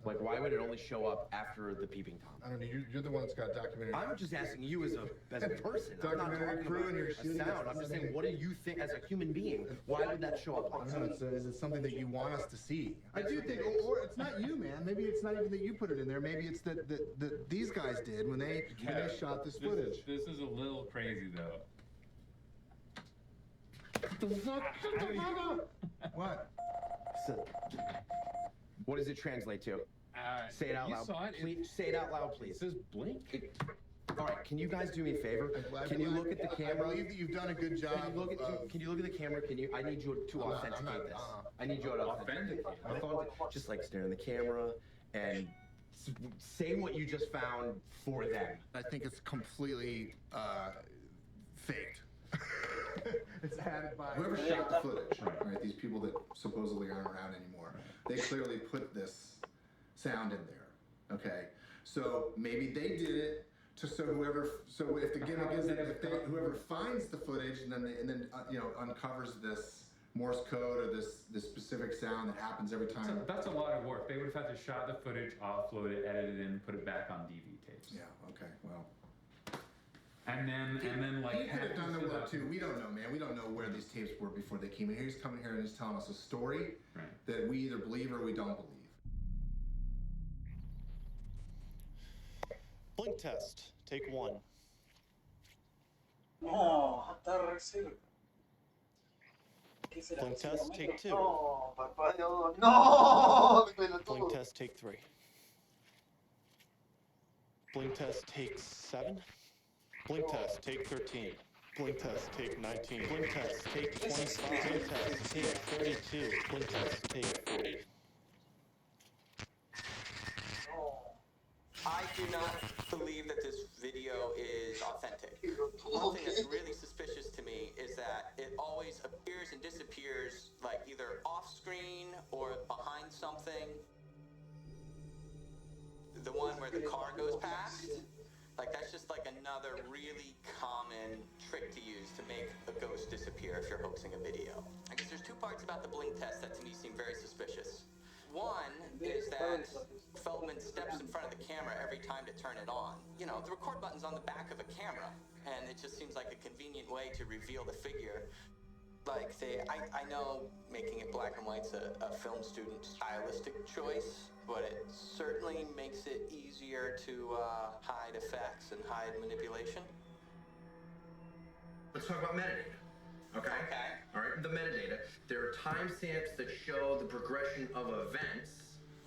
Like, why would it only show up after the Peeping Tom? I don't know. You're the one that's got documentary. I'm just asking you as a person. I'm not Documentary talking crew about and you're a shooting sound. I'm just saying, what do you think as a human being? Why would that show up? I don't know. Is it something that you want us to see? I do think, or it's not you, man. Maybe it's not even that you put it in there. Maybe it's that these guys did when they shot this footage. This is a little crazy, though. What? So, what does it translate to? Say it out loud. Saw it. Please, say it out loud, please. It says blink. All right, can you guys do me a favor? Can you look at the camera? I believe that you've done a good job. Can you look at the camera? I need you to authenticate this. I need you to authenticate. Just like stare in the camera and say what you just found for them. I think it's completely faked. It's added by whoever shot the footage, right? These people that supposedly aren't around anymore. They clearly put this sound in there. Okay, so maybe they did it so if the gimmick is that whoever finds the footage and then uncovers this Morse code or this specific sound that happens every time. That's a lot of work. They would have had to shot the footage, offload it, edit it in, put it back on DV tapes. Yeah. Okay. Well. And then like he could have done the work too. We don't know, man. We don't know where these tapes were before they came in. He's coming here and he's telling us a story that we either believe or we don't believe. Blink test, take 1. Blink test, take 2. Blink test, take 3. Blink test, take 7. Blink test, take 13. Blink test, take 19. Blink test, take 25. Blink test, take 32. Blink test, take 40. I do not believe that this video is authentic. One thing that's really suspicious to me is that it always appears and disappears, like either off screen or behind something. The one where the car goes past, like that's just like another really common trick to use to make a ghost disappear if you're hoaxing a video. I guess there's two parts about the blink test that to me seem very suspicious. One is that Feldman steps in front of the camera every time to turn it on. You know, the record button's on the back of a camera, and it just seems like a convenient way to reveal the figure. Like, say, I know making it black and white's a film student stylistic choice, but it certainly makes it easier to hide effects and hide manipulation. Let's talk about metadata. Okay? All right, the metadata. There are timestamps that show the progression of events.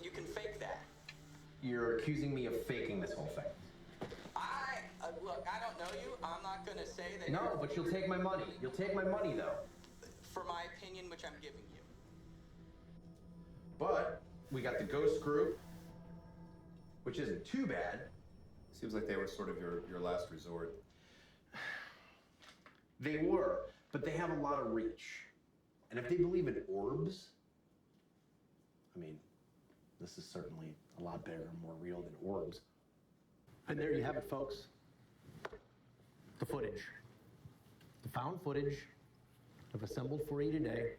You can fake that. You're accusing me of faking this whole thing. Look, I don't know you. I'm not going to say that. No, but you'll take my money. You'll take my money, though. For my opinion, which I'm giving you. But we got the ghost group, which isn't too bad. Seems like they were sort of your last resort. They were, but they have a lot of reach. And if they believe in orbs, I mean, this is certainly a lot bigger and more real than orbs. And there you have it, folks. The footage. The found footage I've assembled for you today.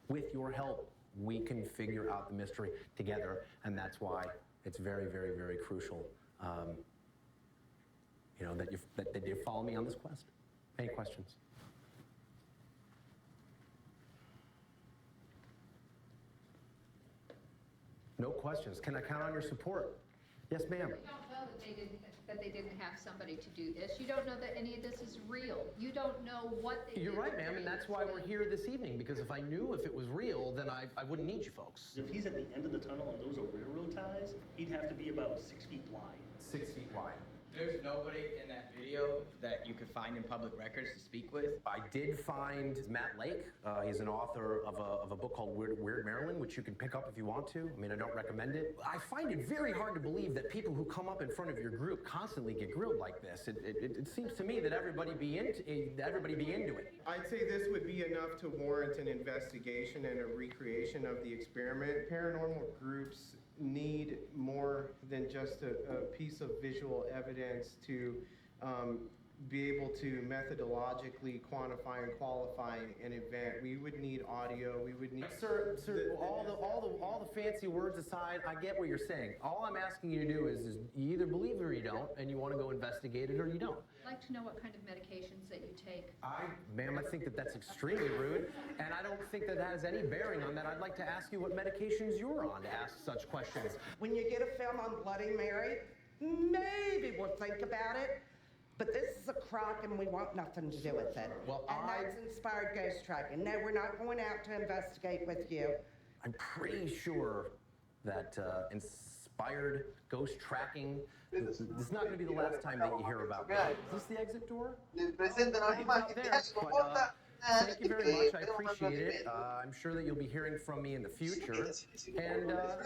With your help, we can figure out the mystery together, and that's why it's very, very, very crucial, you know, that you follow me on this quest. Any questions? No questions. Can I count on your support? Yes, ma'am. You don't know that they didn't have somebody to do this. You don't know that any of this is real. You don't know what they You're did right, ma'am, and that's why we're here this evening, because if I knew if it was real, then I wouldn't need you folks. If he's at the end of the tunnel and those are railroad ties, he'd have to be about 6 feet wide. 6 feet wide. There's nobody in that video that you could find in public records to speak with. I did find Matt Lake. He's an author of a book called Weird Maryland, which you can pick up if you want to. I mean, I don't recommend it. I find it very hard to believe that people who come up in front of your group constantly get grilled like this. It seems to me that everybody be into it. I'd say this would be enough to warrant an investigation and a recreation of the experiment. Paranormal groups need more than just a piece of visual evidence to be able to methodologically quantify and qualify an event. We would need audio. We would need. Sir, all the fancy words aside, I get what you're saying. All I'm asking you to do is you either believe it or you don't, and you want to go investigate it or you don't. I'd like to know what kind of medications that you take. Ma'am, I think that that's extremely rude, and I don't think that has any bearing on that. I'd like to ask you what medications you're on to ask such questions. When you get a film on Bloody Mary, maybe we'll think about it. But this is a crock and we want nothing to do with it. Well, and that's inspired ghost tracking. No, we're not going out to investigate with you. I'm pretty sure that inspired ghost tracking, this is not going to be the last time that you hear about that. Is this the exit door? It's out there, but, thank you very much. I appreciate it. I'm sure that you'll be hearing from me in the future. And, yeah.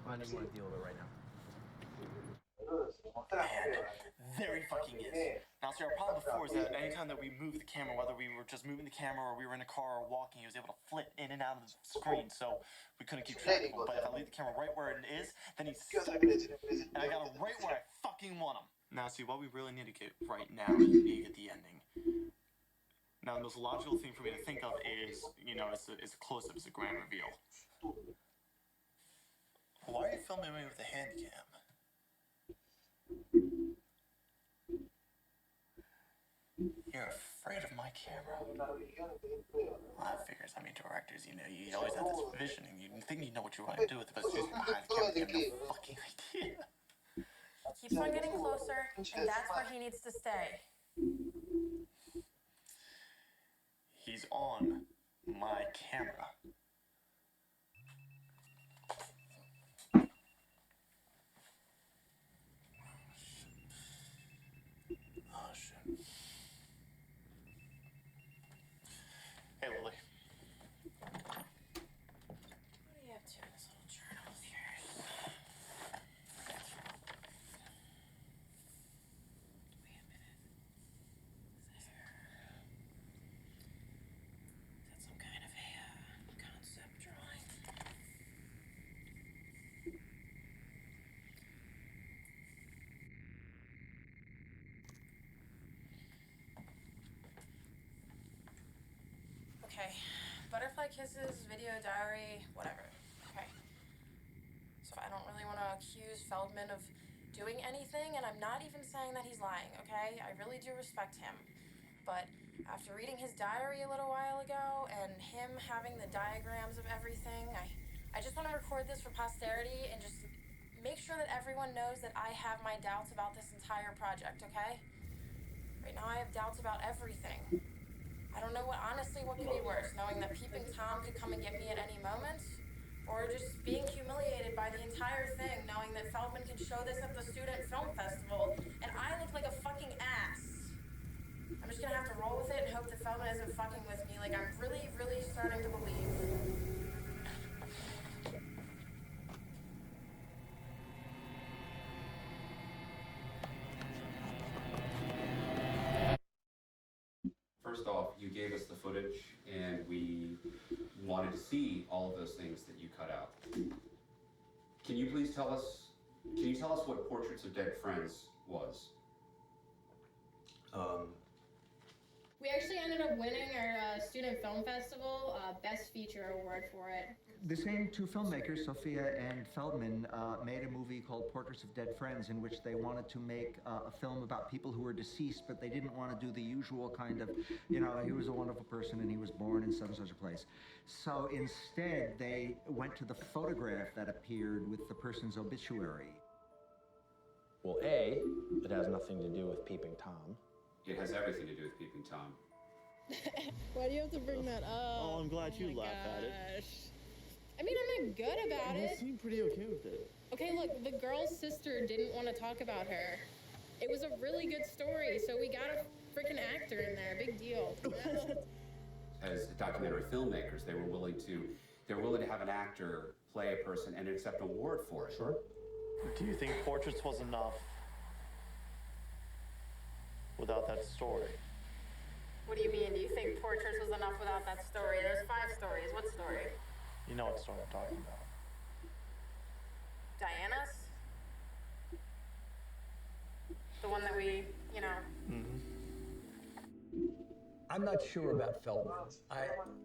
I just want to deal with it right now. Very fucking is. Now, see, our problem before is that anytime that we moved the camera, whether we were just moving the camera or we were in a car or walking, he was able to flit in and out of the screen, so we couldn't keep track of him. But if I leave the camera right where it is, then he's stuck. And I got him right where I fucking want him. Now, see, what we really need to get right now is we need to get the ending. Now, the most logical thing for me to think of is, you know, it's a close-up, it's a grand reveal. Why are you filming me with a hand cam? You're afraid of my camera? Well, that figures. I mean, directors, you know, you always have this visioning. You think you know what you want to do with it, but it's just behind the camera, you have no fucking idea. Keep keeps on getting closer, and that's where he needs to stay. He's on my camera. Oh, shit. Hey, Lily. What are you up to in this little journal of yours? Wait a minute. Is that some kind of a concept drawing? Okay, butterfly kisses, video diary, whatever. Okay. So I don't really want to accuse Feldman of doing anything, and I'm not even saying that he's lying, okay? I really do respect him. But after reading his diary a little while ago and him having the diagrams of everything, I just want to record this for posterity and just make sure that everyone knows that I have my doubts about this entire project, okay? Right now I have doubts about everything. I don't know honestly what could be worse, knowing that Peeping Tom could come and get me at any moment, or just being humiliated by the entire thing, knowing that Feldman can show this at the Student Film Festival, and I look like a fucking ass. I'm just gonna have to roll with it and hope that Feldman isn't fucking with me, like I'm really, really starting to believe. First off, you gave us the footage, and we wanted to see all of those things that you cut out. Can you please tell us? Can you tell us what Portraits of Dead Friends was? We actually ended up winning our Student Film Festival Best Feature Award for it. The same two filmmakers, Sophia and Feldman, made a movie called Portraits of Dead Friends, in which they wanted to make a film about people who were deceased, but they didn't want to do the usual kind of, you know, he was a wonderful person and he was born in such and such a place. So instead, they went to the photograph that appeared with the person's obituary. Well, A, it has nothing to do with Peeping Tom. It has everything to do with Peeping Tom. Why do you have to bring that up? Oh, I'm glad you laughed at it. I mean, I'm not good about You it. seem pretty okay with it. Okay, look, the girl's sister didn't want to talk about her. It was a really good story, so we got a freaking actor in there. Big deal. As documentary filmmakers, they were willing to have an actor play a person and accept an award for it. Sure. Do you think Portraits was enough without that story? What do you mean? Do you think Portraits was enough without that story? There's 5 stories. What story? You know what story I'm talking about. Diana's? The one that we, you know. I'm not sure about Feldman.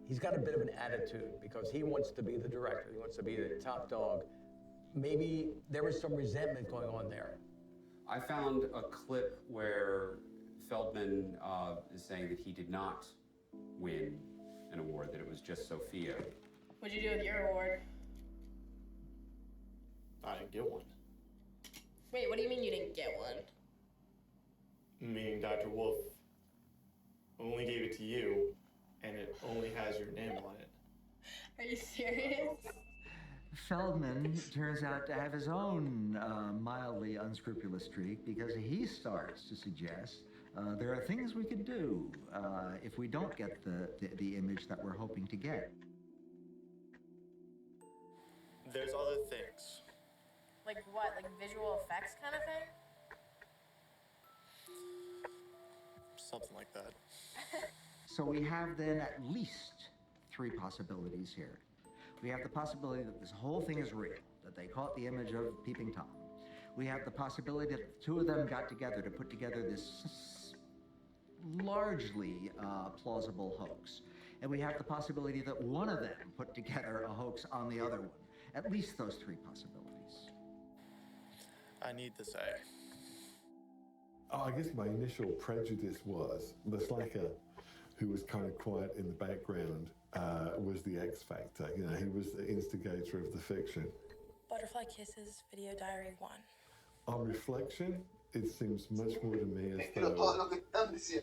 He's got a bit of an attitude because he wants to be the director. He wants to be the top dog. Maybe there was some resentment going on there. I found a clip where Feldman is saying that he did not win an award, that it was just Sophia. What'd you do with your award? I didn't get one. Wait, what do you mean you didn't get one? Meaning Dr. Wolf only gave it to you, and it only has your name on it. Are you serious? Feldman turns out to have his own mildly unscrupulous streak, because he starts to suggest there are things we could do if we don't get the image that we're hoping to get. There's other things. Like what? Like visual effects kind of thing? Something like that. So we have then at least 3 possibilities here. We have the possibility that this whole thing is real, that they caught the image of Peeping Tom. We have the possibility that the 2 of them got together to put together this largely plausible hoax. And we have the possibility that one of them put together a hoax on the other one. At least those 3 possibilities. I need to say. Oh, I guess my initial prejudice was the slacker, who was kind of quiet in the background, was the X factor. You know, he was the instigator of the fiction. Butterfly Kisses, Video Diary 1. On reflection, it seems much more to me as though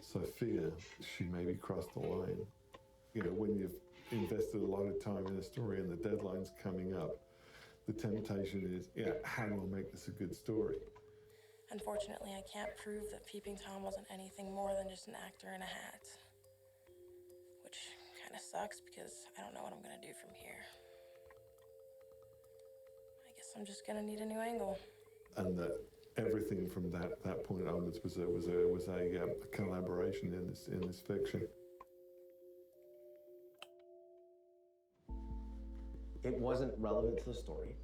Sophia, she maybe crossed the line. You know, when you've invested a lot of time in a story and the deadline's coming up, the temptation is, yeah, how do I make this a good story? Unfortunately, I can't prove that Peeping Tom wasn't anything more than just an actor in a hat. Which kind of sucks because I don't know what I'm going to do from here. I guess I'm just going to need a new angle. And that everything from that point onwards was a collaboration in this fiction. It wasn't relevant to the story.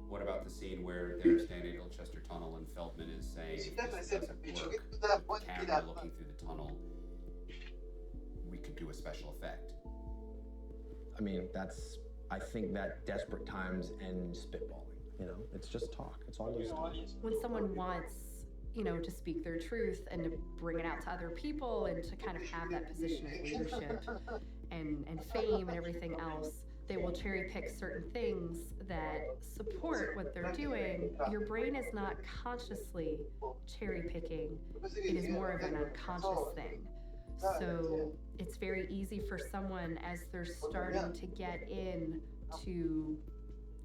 What about the scene where they're standing at Chester Tunnel and Feldman is saying, if this doesn't work, with the camera looking through the tunnel, we could do a special effect? I mean, I think that desperate times and spitballing, you know? It's just talk. It's all just talk. When someone wants, you know, to speak their truth and to bring it out to other people and to kind of have that position of leadership and fame and everything else, they will cherry pick certain things that support what they're doing. Your brain is not consciously cherry picking. It is more of an unconscious thing. So it's very easy for someone as they're starting to get into,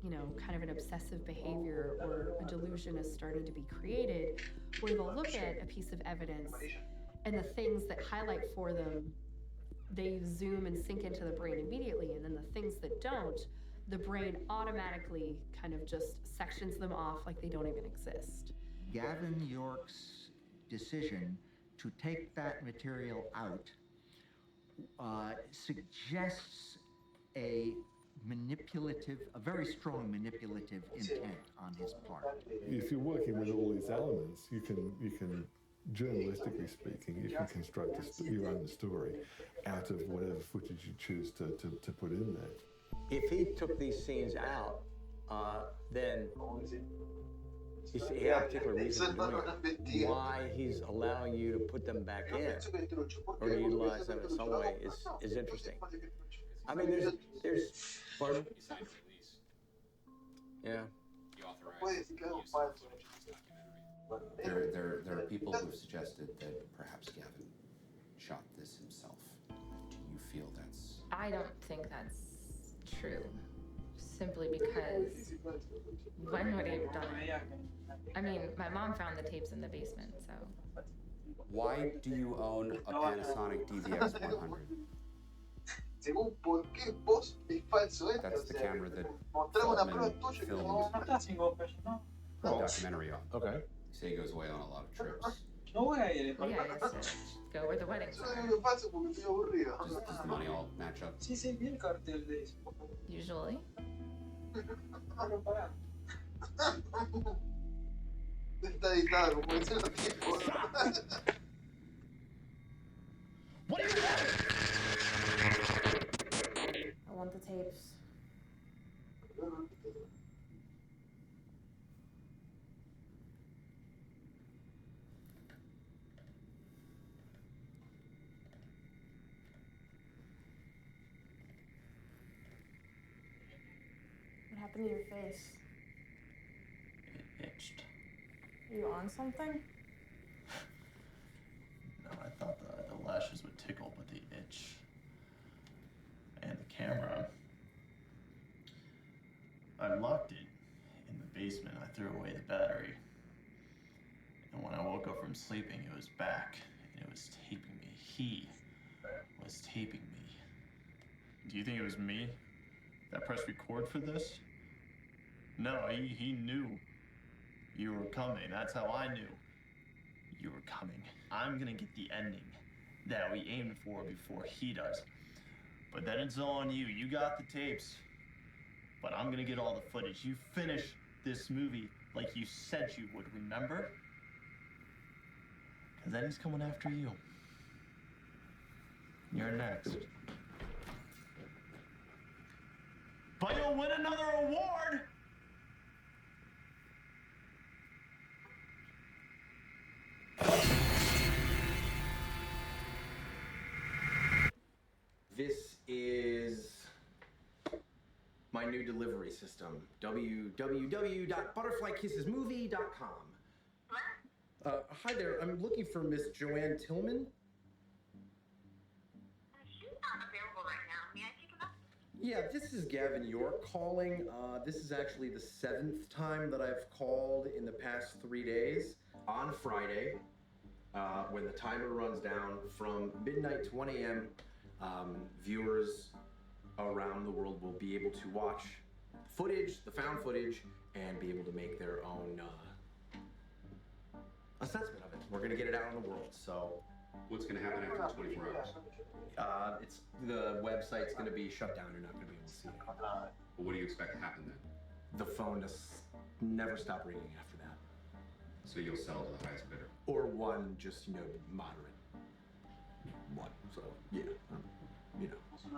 you know, kind of an obsessive behavior or a delusion is starting to be created, where they'll look at a piece of evidence and the things that highlight for them, they zoom and sink into the brain immediately, and then the things that don't, the brain automatically kind of just sections them off like they don't even exist. Gavin York's decision to take that material out suggests a very strong manipulative intent on his part. If you're working with all these elements, you can journalistically speaking, you can construct your own story out of whatever footage you choose to put in there. If he took these scenes out, then he had a particular reason for doing it. Why he's allowing you to put them back in or to utilize them in some way is interesting. I mean, there's pardon? Yeah. There are people who've suggested that perhaps Gavin shot this himself. Do you feel that's... I don't think that's true. Simply because when would he have done it? I mean, my mom found the tapes in the basement, so... Why do you own a Panasonic DVX 100? That's the camera that Feldman filmed a documentary on. Okay. You say he goes away on a lot of trips. Yeah, I guess to go where the weddings are. Does the money all match up? Usually. What do you want? I want the tapes. What happened to your face? It itched. Are you on something? No, I thought the lashes would tickle, but they itch. And the camera, I locked it in the basement. I threw away the battery. And when I woke up from sleeping, it was back, and it was taping me. He was taping me. Do you think it was me that pressed record for this? No, he knew you were coming. That's how I knew you were coming. I'm gonna get the ending that we aimed for before he does. But then it's on you. You got the tapes. But I'm gonna get all the footage. You finish this movie like you said you would, remember? Because then he's coming after you. You're next. But you'll win another award! This is my my new delivery system, www.butterflykissesmovie.com. Hi there, I'm looking for Miss Joanne Tillman. She's not available right now. May I take a message? Yeah, this is Gavin York calling. This is actually the 7th time that I've called in the past 3 days. On Friday, when the timer runs down from midnight to 1 a.m., viewers around the world will be able to watch footage, the found footage, and be able to make their own assessment of it. We're gonna get it out in the world, so. What's gonna happen after 24 hours? The website's gonna be shut down. You're not gonna be able to see it. Well, what do you expect to happen then? The phone just never stop ringing after that. So you'll sell to the highest bidder? Or one, just, moderate. One, so, yeah.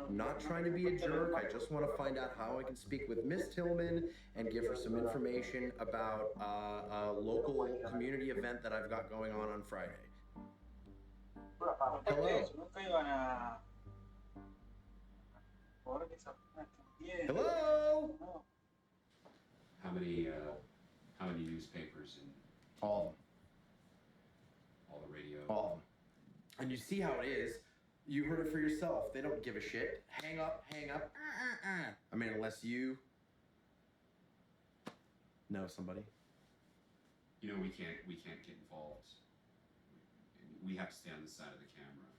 Not trying to be a jerk. I just want to find out how I can speak with Miss Tillman and give her some information about a local community event that I've got going on Friday. Hello. Hello. How many newspapers and all of them? All the radio? All of them. And you see how it is. You heard it for yourself. They don't give a shit. Hang up, hang up. I mean, unless you know somebody. We can't get involved. We have to stay on the side of the camera.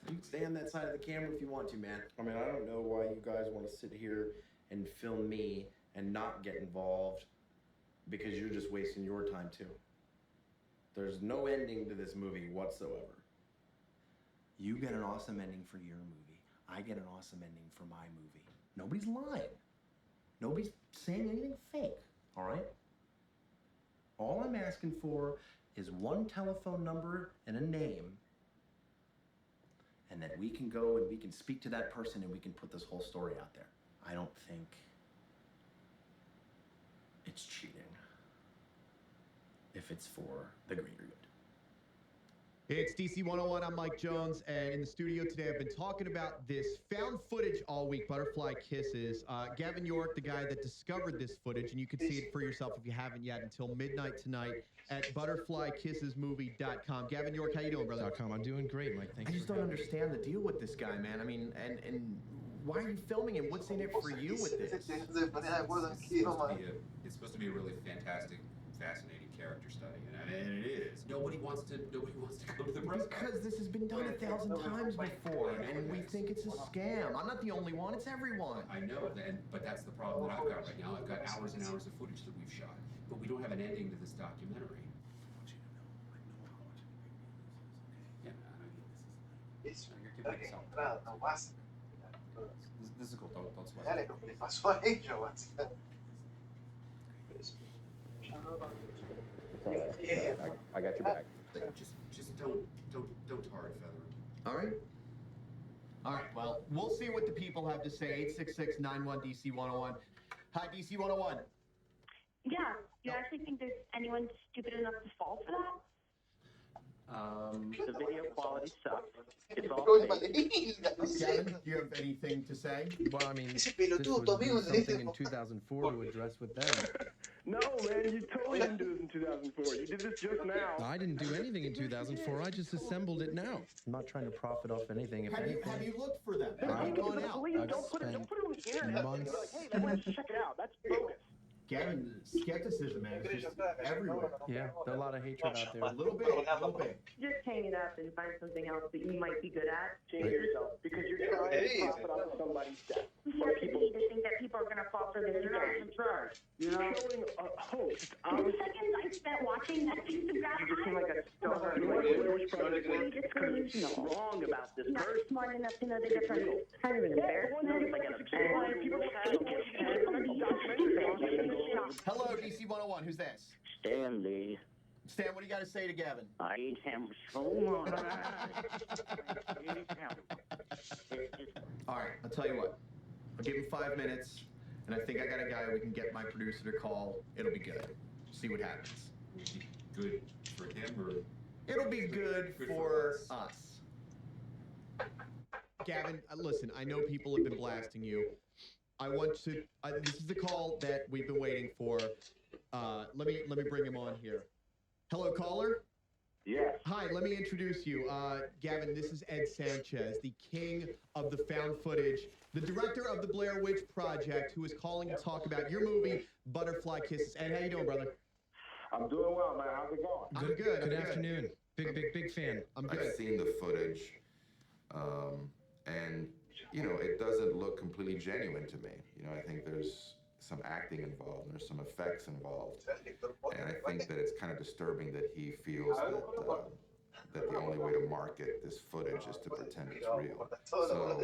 You can stay on that side of the camera if you want to, man. I mean, I don't know why you guys want to sit here and film me and not get involved, because you're just wasting your time too. There's no ending to this movie whatsoever. You get an awesome ending for your movie. I get an awesome ending for my movie. Nobody's lying. Nobody's saying anything fake, all right? All I'm asking for is one telephone number and a name, and then we can go and we can speak to that person and we can put this whole story out there. I don't think it's cheating if it's for the greater good. It's DC 101. I'm Mike Jones, and in the studio today, I've been talking about this found footage all week, Butterfly Kisses. Gavin York, the guy that discovered this footage, and you can see it for yourself if you haven't yet until midnight tonight at butterflykissesmovie.com. Gavin York, how you doing, brother? I'm doing great, Mike. Thanks. I just don't understand the deal with this guy, man. I mean, and why are you filming and what's in it for you with this? It's supposed to be a really fantastic, fascinating character study, and it is. Nobody wants to go to the press Because this has been done 1,000 times before, and we think it's a scam. I'm not the only one, it's everyone. I know, but that's the problem that I've got right now. I've got hours and hours of footage that we've shot, but we don't have an ending to this documentary. Yeah, I mean, this is cool. Don't sweat. I got your back. Just don't tar and feather him. All right. All right, well, we'll see what the people have to say. 866-91-DC-101. Hi, DC-101. Yeah, you actually think there's anyone stupid enough to fall for that? The video quality sucks. It's all Gavin, do you have anything to say? Well, I mean, this would be something in 2004 to address with them. No, man, you totally didn't do this in 2004. You did this just now. I didn't do anything in 2004. I just assembled it now. I'm not trying to profit off anything. If Have you looked for them? Have you gone out? Don't put it on the internet. months. Be like, hey, let's check it out. That's bogus. Gavin, skepticism, man, is just everywhere. Yeah, there's a lot of hatred out there. A little bit. Just hang it up and find something else that you might be good at. Change yourself because you're trying to profit off somebody's death. Or people to think that people are going to fall for this. You're not in charge. You're showing a host. The seconds I spent watching that piece of crap, You just seem like a star. What's wrong about this not person? smart enough to know the difference. It's kind of an embarrassment. Hello, DC 101. Who's this? Stanley. Stan, what do you got to say to Gavin? I hate him so much. All right, I'll tell you what. I'll give him 5 minutes, and I think I got a guy we can get my producer to call. It'll be good. See what happens. Good for him, or it'll be good for us. Gavin, listen, I know people have been blasting you. I want to. This is the call that we've been waiting for. Let me bring him on here. Hello, caller. Yes. Hi, let me introduce you. Gavin, this is Ed Sanchez, the king of the found footage, the director of the Blair Witch Project, who is calling to talk about your movie, Butterfly Kisses. Ed, how you doing, brother? I'm doing well, man. How's it going? I'm good. Good afternoon. Big fan. I'm good. I've seen the footage, and, you know, it doesn't look completely genuine to me. You know, I think there's some acting involved, and there's some effects involved, and I think that it's kind of disturbing that he feels that the only way to market this footage is to pretend it's real. So,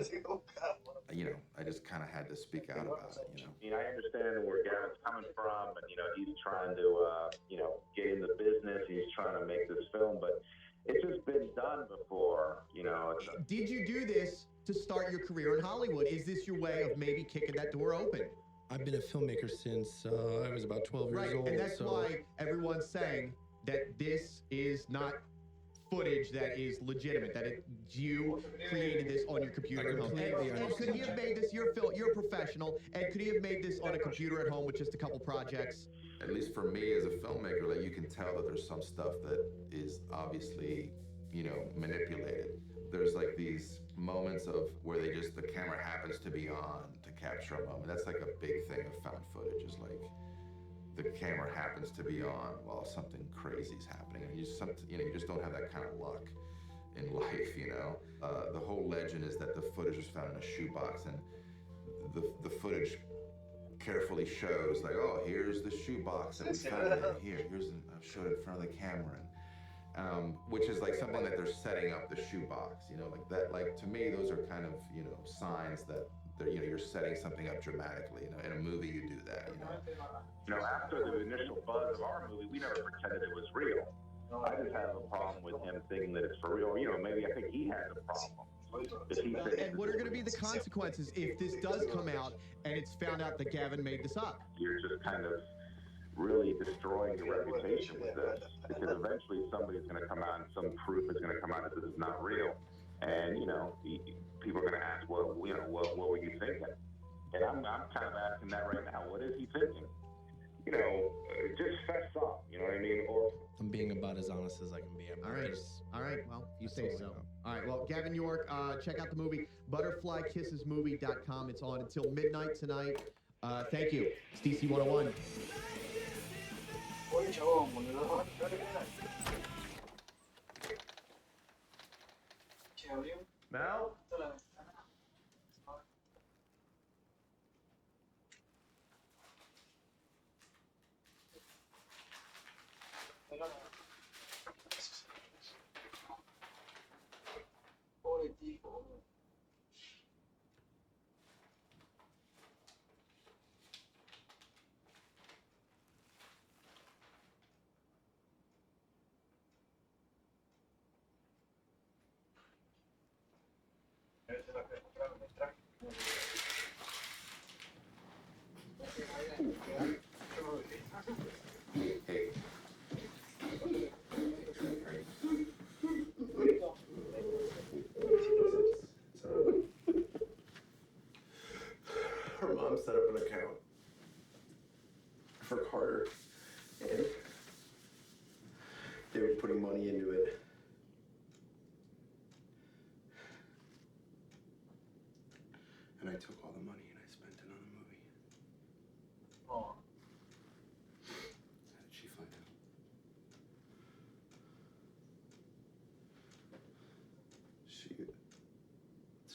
you know, I just kind of had to speak out about it, you know. I mean, I understand where Gavin's coming from, and, you know, he's trying to, you know, get in the business. He's trying to make this film, but it's just been done before, you know. Did you do this to start your career in Hollywood? Is this your way of maybe kicking that door open? I've been a filmmaker since I was about 12 years old. And that's why everyone's saying that this is not footage that is legitimate, that you created this on your computer at home. And could he have made this, you're a professional, and could he have made this on a computer at home with just a couple projects? At least for me as a filmmaker, like, you can tell that there's some stuff that is obviously, you know, manipulated. There's like these moments of where the camera happens to be on to capture a moment. That's like a big thing of found footage, is like the camera happens to be on while something crazy is happening. And you just don't have that kind of luck in life, you know? The whole legend is that the footage was found in a shoebox, and the footage carefully shows, like, oh, here's the shoebox that we found in here. I'll show it in front of the camera. And, which is like something that they're setting up the shoebox, you know, like that. Like, to me, those are kind of, you know, signs that you know, you're setting something up dramatically. You know, in a movie you do that. You know, after the initial buzz of our movie, we never pretended it was real. I just have a problem with him thinking that it's for real. You know, maybe I think he has a problem. And what are going to be the consequences if this does come out and it's found out that Gavin made this up? You're just kind of really destroying your reputation with this, because eventually somebody's going to come out and some proof is going to come out that this is not real. And, you know, people are going to ask, well, you know, what were you thinking? And I'm kind of asking that right now. What is he thinking? You know, just fess up, you know what I mean? Or I'm being about as honest as I can be. All right, well, you say so. All right, well, Gavin York, check out the movie, butterflykissesmovie.com. It's on until midnight tonight. Thank you. It's DC 101. Mel? Her mom set up an account for Carter, and they were putting money into it. And I took all the money and I spent it on a movie. Oh. How did she find out?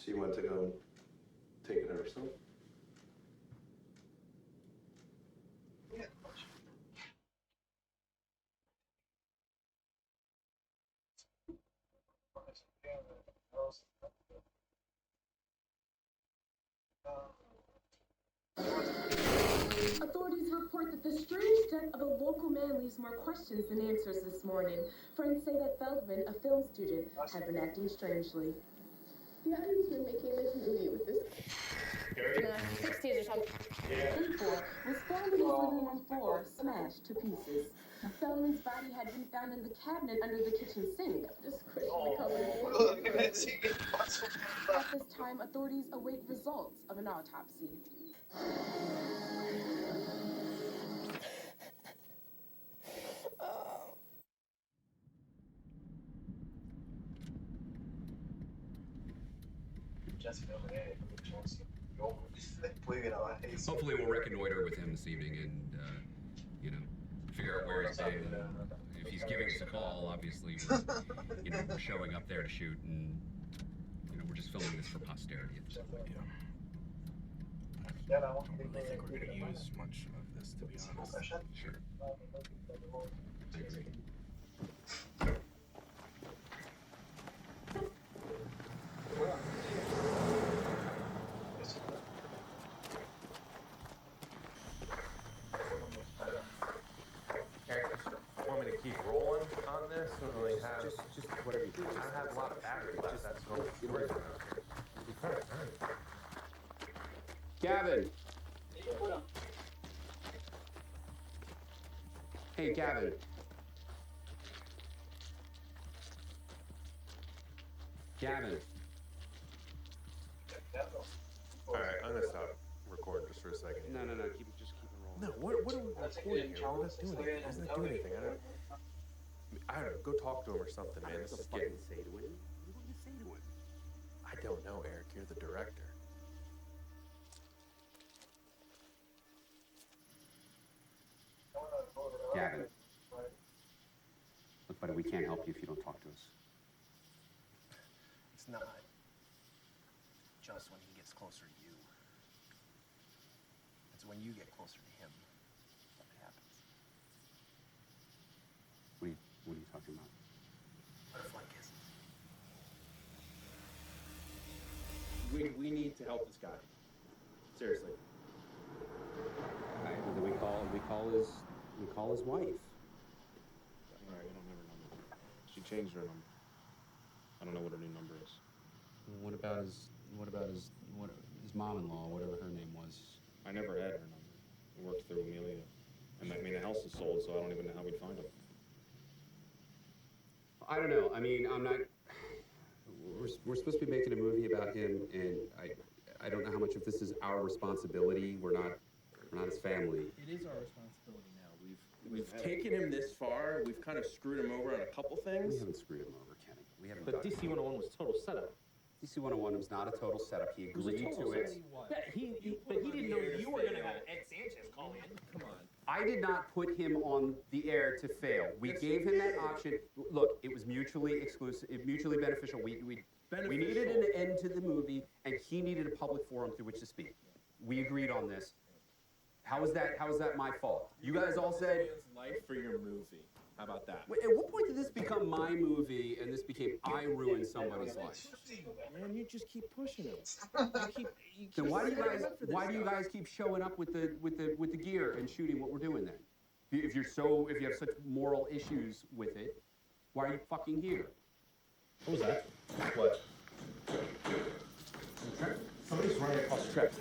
She went to go and take it herself. Authorities report that the strange death of a local man leaves more questions than answers this morning. Friends say that Feldman, a film student, had been acting strangely. Yeah, he's been making this movie with this in the 60s or something. Info was found in his living room floor, smashed to pieces. Feldman's body had been found in the cabinet under the kitchen sink, discreetly covered in At this time, authorities await results of an autopsy. Hopefully we'll reconnoiter with him this evening and, you know, figure out where he's been. If he's giving us a call, obviously we're, you know, we're showing up there to shoot, and, you know, we're just filming this for posterity at this point. I don't really think we're going to use much of this, to be honest. Sure. I agree. Want me to keep rolling on this? Or really have just whatever you do. I have a lot of battery left. That's great. Gavin! Hey, Gavin. Gavin. All right, I'm gonna stop recording just for a second. No, just keep it rolling. No, what are we recording here? We're not doing anything. He's not doing anything. I don't know. Go talk to him or something, man. This is getting. Say to him? What do you say to him? I don't know, Eric. You're the director. Gavin. Look, buddy, we can't help you if you don't talk to us. It's not just when he gets closer to you. It's when you get closer to him that it happens. What are you talking about? Butterfly kisses. We need to help this guy. Seriously. All right, well, then we call his wife. All right, we don't have her number. She changed her number. I don't know what her new number is. What about his mom-in-law, whatever her name was? I never had her number. I worked through Amelia. And I mean, the house is sold, so I don't even know how we'd find her. I don't know. I mean, I'm not. We're supposed to be making a movie about him, and I don't know how much of this is our responsibility. We're not his family. It is our responsibility now. We've taken him this far. We've kind of screwed him over on a couple things. We haven't screwed him over, Kenny. We haven't. But DC 101 was total setup. DC 101 was not a total setup. He agreed to it. Yeah, but he didn't know you were going to have Ed Sanchez call in. Come on. I did not put him on the air to fail. We gave him that option. Look, it was mutually exclusive, mutually beneficial. We needed an end to the movie, and he needed a public forum through which to speak. We agreed on this. How is that my fault? You guys all said Life for your movie. How about that? At what point did this become my movie and this became I ruined somebody's life? Man, you just keep pushing it. Then why do you guys keep showing up with the gear and shooting what we're doing then? If you have such moral issues with it, why are you fucking here? What was that? What? Somebody's running across the tracks.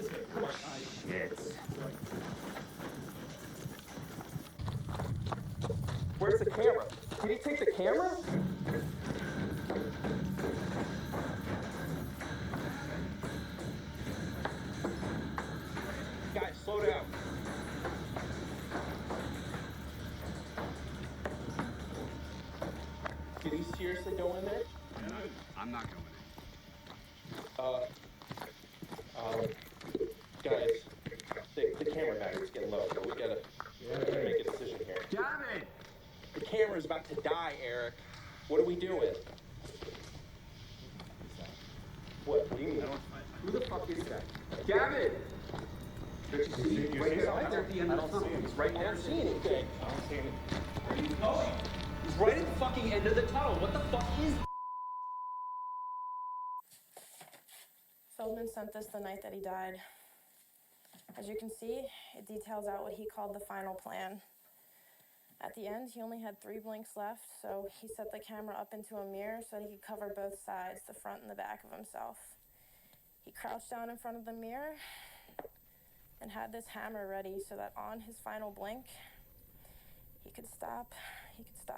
Shit. Where's the camera? Did he take the camera? Guys, slow down. Did he seriously go in there? I'm not going Guys, the camera battery's getting low, so we gotta make a decision here. Gavin! The camera's about to die, Eric. What are we doing? What do you mean? Who the fuck is that? Gavin! He's right there at the end of the tunnel. He's right there. I don't see anything. I don't see anything. Where are you going? He's right at the fucking end of the tunnel. What the fuck is Feldman sent this the night that he died. As you can see, it details out what he called the final plan. At the end, he only had 3 blinks left, so he set the camera up into a mirror so that he could cover both sides, the front and the back of himself. He crouched down in front of the mirror and had this hammer ready so that on his final blink, he could stop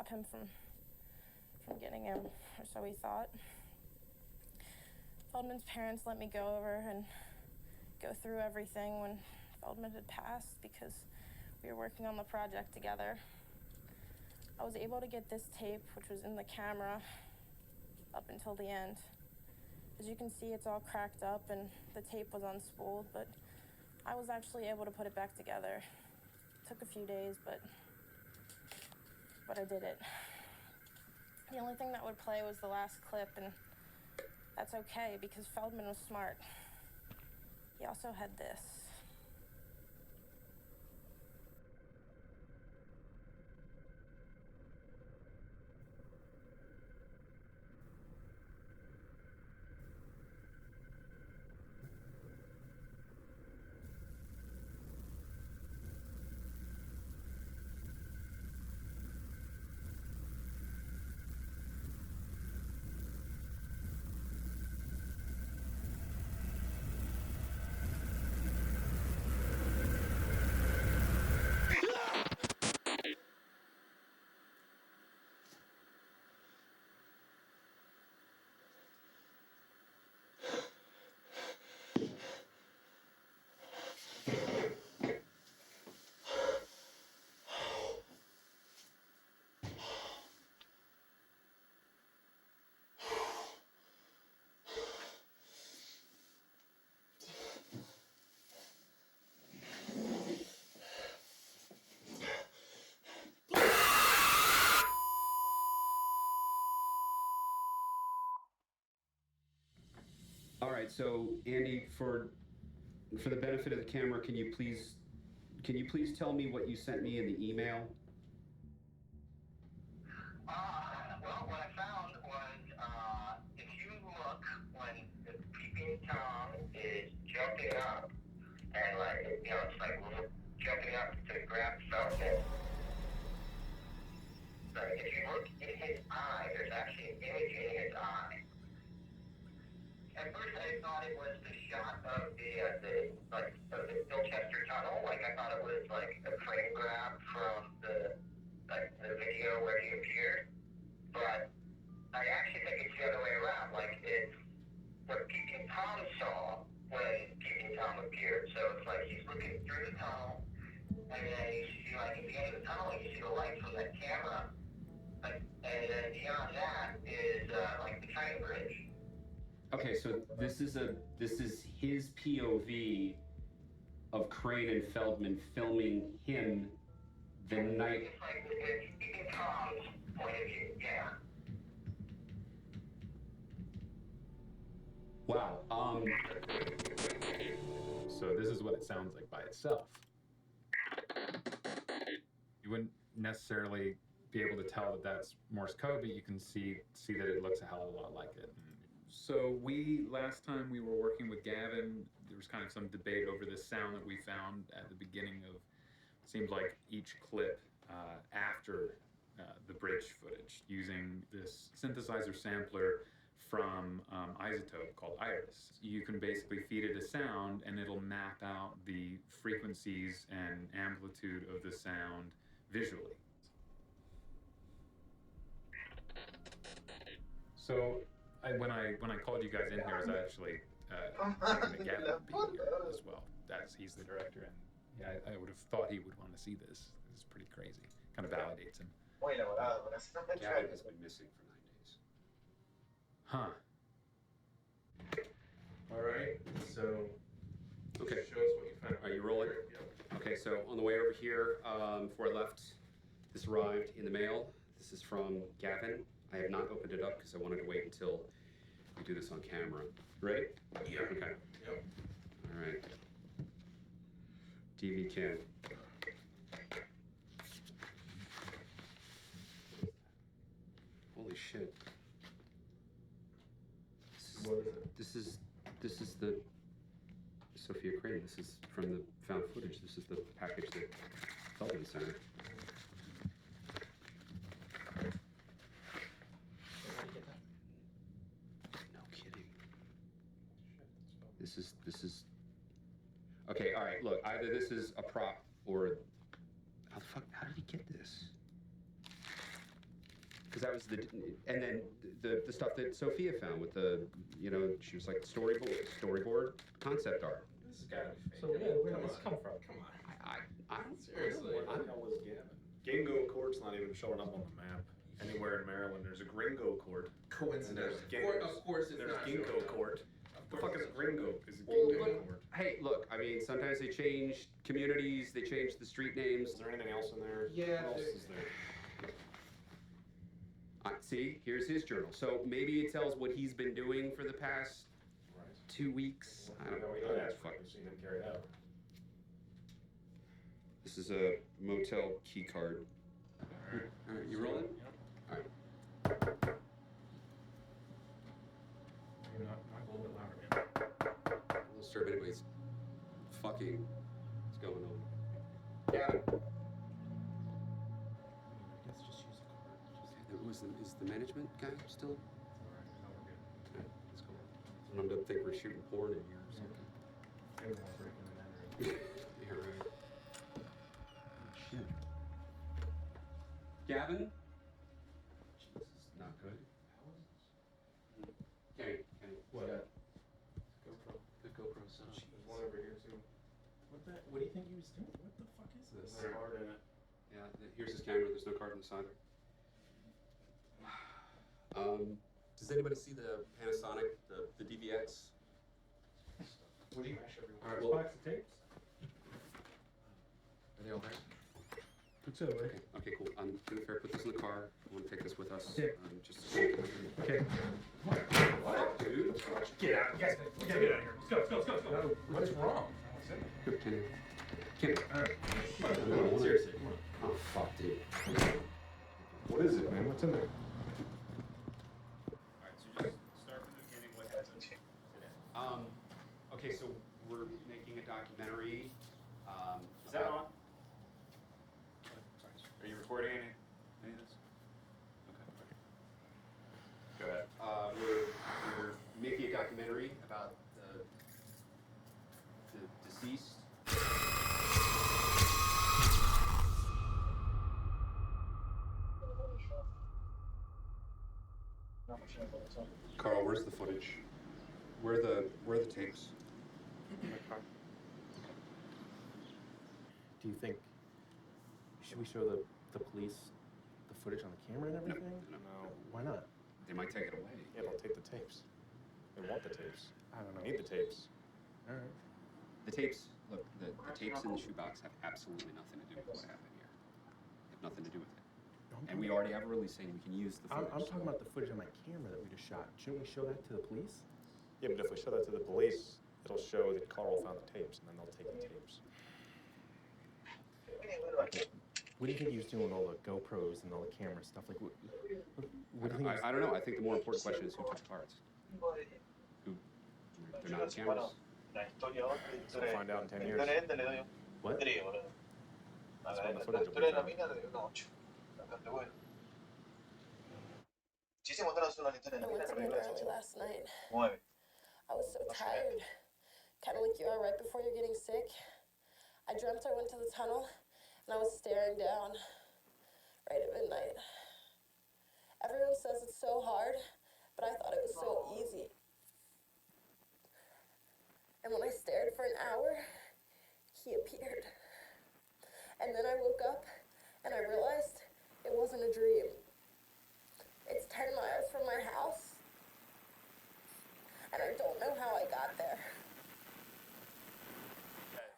him from getting him, or so he thought. Feldman's parents let me go over and go through everything when Feldman had passed because we were working on the project together. I was able to get this tape, which was in the camera, up until the end. As you can see, it's all cracked up and the tape was unspooled, but I was actually able to put it back together. It took a few days, but I did it. The only thing that would play was the last clip, and that's okay because Feldman was smart. He also had this. All right, so Andy, for the benefit of the camera, can you please tell me what you sent me in the email? Well, what I found was, if you look when the peeping Tom is jumping up, and like, you know, it's like jumping up to grab Feldman. So if you look in his eye, there's actually an image in his eye. At first I thought it was the shot of the Milchester Tunnel, like I thought it was like a frame grab from the video where he appeared. But I actually think it's the other way around. Like it's what Peeping Tom saw when Peeping Tom appeared. So it's like he's looking through the tunnel, and then you see like at the end of the tunnel, you see the light from that camera, and then beyond that is like the train bridge. Okay, so this is his POV of Crane and Feldman filming him the night. It's like it's Peeping Tom's point of view, yeah. Wow. So this is what it sounds like by itself. You wouldn't necessarily be able to tell that that's Morse code, but you can see that it looks a hell of a lot like it. So last time we were working with Gavin, there was kind of some debate over this sound that we found at the beginning of, seems like each clip after the bridge footage, using this synthesizer sampler from Isotope called Iris. You can basically feed it a sound and it'll map out the frequencies and amplitude of the sound visually. So when I called you guys in here, I was actually thinking that Gavin would be here as well, as he's the director, and yeah, I would have thought he would want to see this. This is pretty crazy. Kind of validates him. Gavin has been missing for 9 days. Huh. All right, so okay. Show us what you found. Are you rolling? Yep. Okay, so on the way over here, before I left, this arrived in the mail. This is from Gavin. I have not opened it up because I wanted to wait until we do this on camera. Ready? Yeah. Okay. Yep. All right. DV Cam. Holy shit. This is the Sophia Crane. This is from the found footage. This is the package that Feldman sent her. No kidding. This is okay, all right, look, either this is a prop or how did he get this? Because that was and then the stuff that Sophia found with the, you know, she was like storyboard concept art. This has got to be fake. So yeah, where did this come from? Come on. I'm Seriously. Where I'm- the hell was Gavin? Gringo Court's not even showing up on the map. Anywhere in Maryland, there's a Gringo Court. Coincidence. Of course, there's Ginkgo Court. The fuck is Gringo? Is it Well, Ginkgo but, Court? hey, look, I mean, sometimes they change communities, they change the street names. Is there anything else in there? Yeah, What else there- is there? See, here's his journal. So maybe it tells what he's been doing for the past 2 weeks. I don't know. We know that's fucking seen him carried out. This is a motel key card. All right, you rolling? All right. Maybe not a little bit louder, man. We'll start anyways. Fucking. What's going on? Gavin. Let's just use the card. Okay, is the management guy still? Alright, no, we're good. Okay, let's go. I don't think we're shooting porn in here or something. Everyone's breaking and entering. Yeah, right. Shit. Gavin? Jesus, not good. Kenny. What? GoPro. The GoPro set up. There's one over here too. What do you think he was doing? What the fuck is this? There's a card in it. Yeah, here's his camera. There's no card on the side. Does anybody see the Panasonic, the DVX? What do you crash everyone? All right, well, Box of tapes? are they all right? Looks that way. Okay, cool. Do me a favor, put this in the car. I want to take this with us. Okay. Just Okay. What, dude? Get out. You guys gotta get out of here. Let's go. No, what's wrong? Good, Kenny. All right. Come on, seriously. Oh, fuck, dude. What is it, man? What's in there? Alright, so just start from the beginning. What happened? Okay, so we're making a documentary. Is that on? Sorry. Are you recording any of this? Okay. Go ahead. We're making a documentary about the deceased. Carl, where's the footage? Where are the tapes? Do you think, should we show the police the footage on the camera and everything? No. Why not? They might take it away. Yeah, they'll take the tapes. They want the tapes. I don't know. They need the tapes. All right. The tapes, look, the tapes in the shoebox have absolutely nothing to do with what happened here. They have nothing to do with it. And we already have a release saying we can use the footage. I'm talking about the footage on my camera that we just shot. Shouldn't we show that to the police? Yeah, but if we show that to the police, it'll show that Carl found the tapes, and then they'll take the tapes. What do you think he was doing with all the GoPros and all the camera stuff? Like, what do you think? I don't know. I think the more important question is who took the cards. Who? They're not cameras. So we'll find out in 10 years. What? That's when the footage will be found. I went to bed early last night. I was so tired. Kind of like you are right before you're getting sick. I dreamt I went to the tunnel and I was staring down right at midnight. Everyone says it's so hard, but I thought it was so easy. And when I stared for an hour, he appeared. And then I woke up and I realized it wasn't a dream. It's 10 miles from my house, and I don't know how I got there.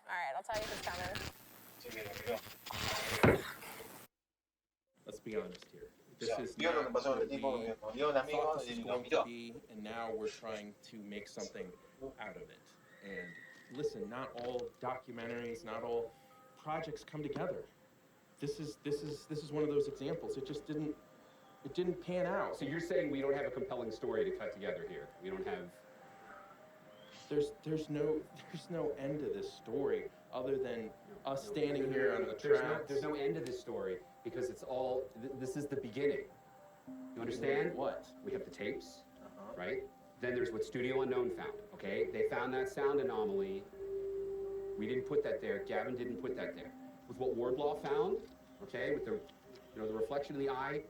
All right, I'll tell you if it's coming. Let's be honest here. This is not what we thought this was going to be, and now we're trying to make something out of it. And listen, not all documentaries, not all projects come together. This is one of those examples. It just didn't pan out. So you're saying we don't have a compelling story to cut together here? We don't have... There's no end to this story other than us standing here on the tracks. There's no end to this story because it's all... This is the beginning. You understand? What? We have the tapes, right? Then there's what Studio Unknown found, okay? They found that sound anomaly. We didn't put that there. Gavin didn't put that there. With what Wardlaw found, okay, with the, the reflection in the eye,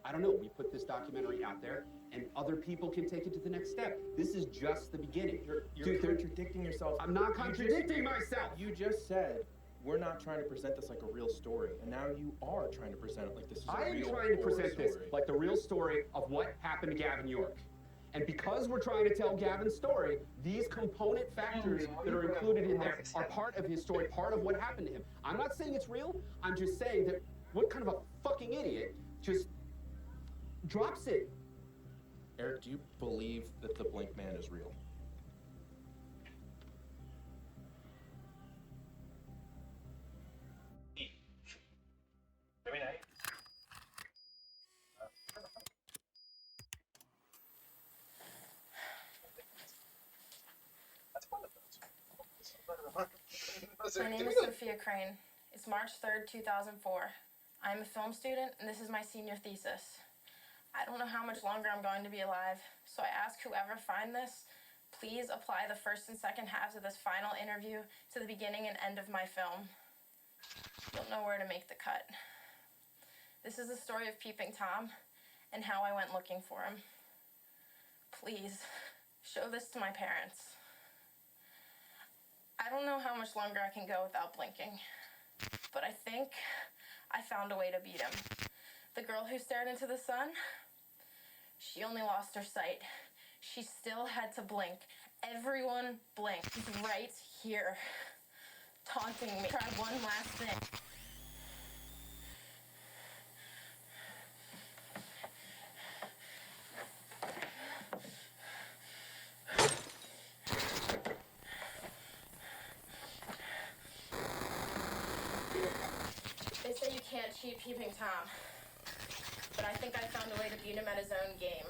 I don't know, we put this documentary out there and other people can take it to the next step. This is just the beginning. You're contradicting yourself. I'm not contradicting myself. You just said, we're not trying to present this like a real story, and now you are trying to present it like this is a real I am trying to present this like the real story of what happened to Gavin York. And because we're trying to tell Gavin's story, these component factors that are included in there are part of his story, part of what happened to him. I'm not saying it's real, I'm just saying that what kind of a fucking idiot just drops it? Eric, do you believe that the Blink Man is real? My name is Sophia Crane. It's March 3rd, 2004. I'm a film student, and this is my senior thesis. I don't know how much longer I'm going to be alive, so I ask whoever find this, please apply the first and second halves of this final interview to the beginning and end of my film. You'll know where to make the cut. This is the story of Peeping Tom and how I went looking for him. Please, show this to my parents. I don't know how much longer I can go without blinking, but I think I found a way to beat him. The girl who stared into the sun, she only lost her sight. She still had to blink. Everyone blinked. He's right here, taunting me. Try one last thing. They say you can't cheat Peeping Tom, but I think I found a way to beat him at his own game.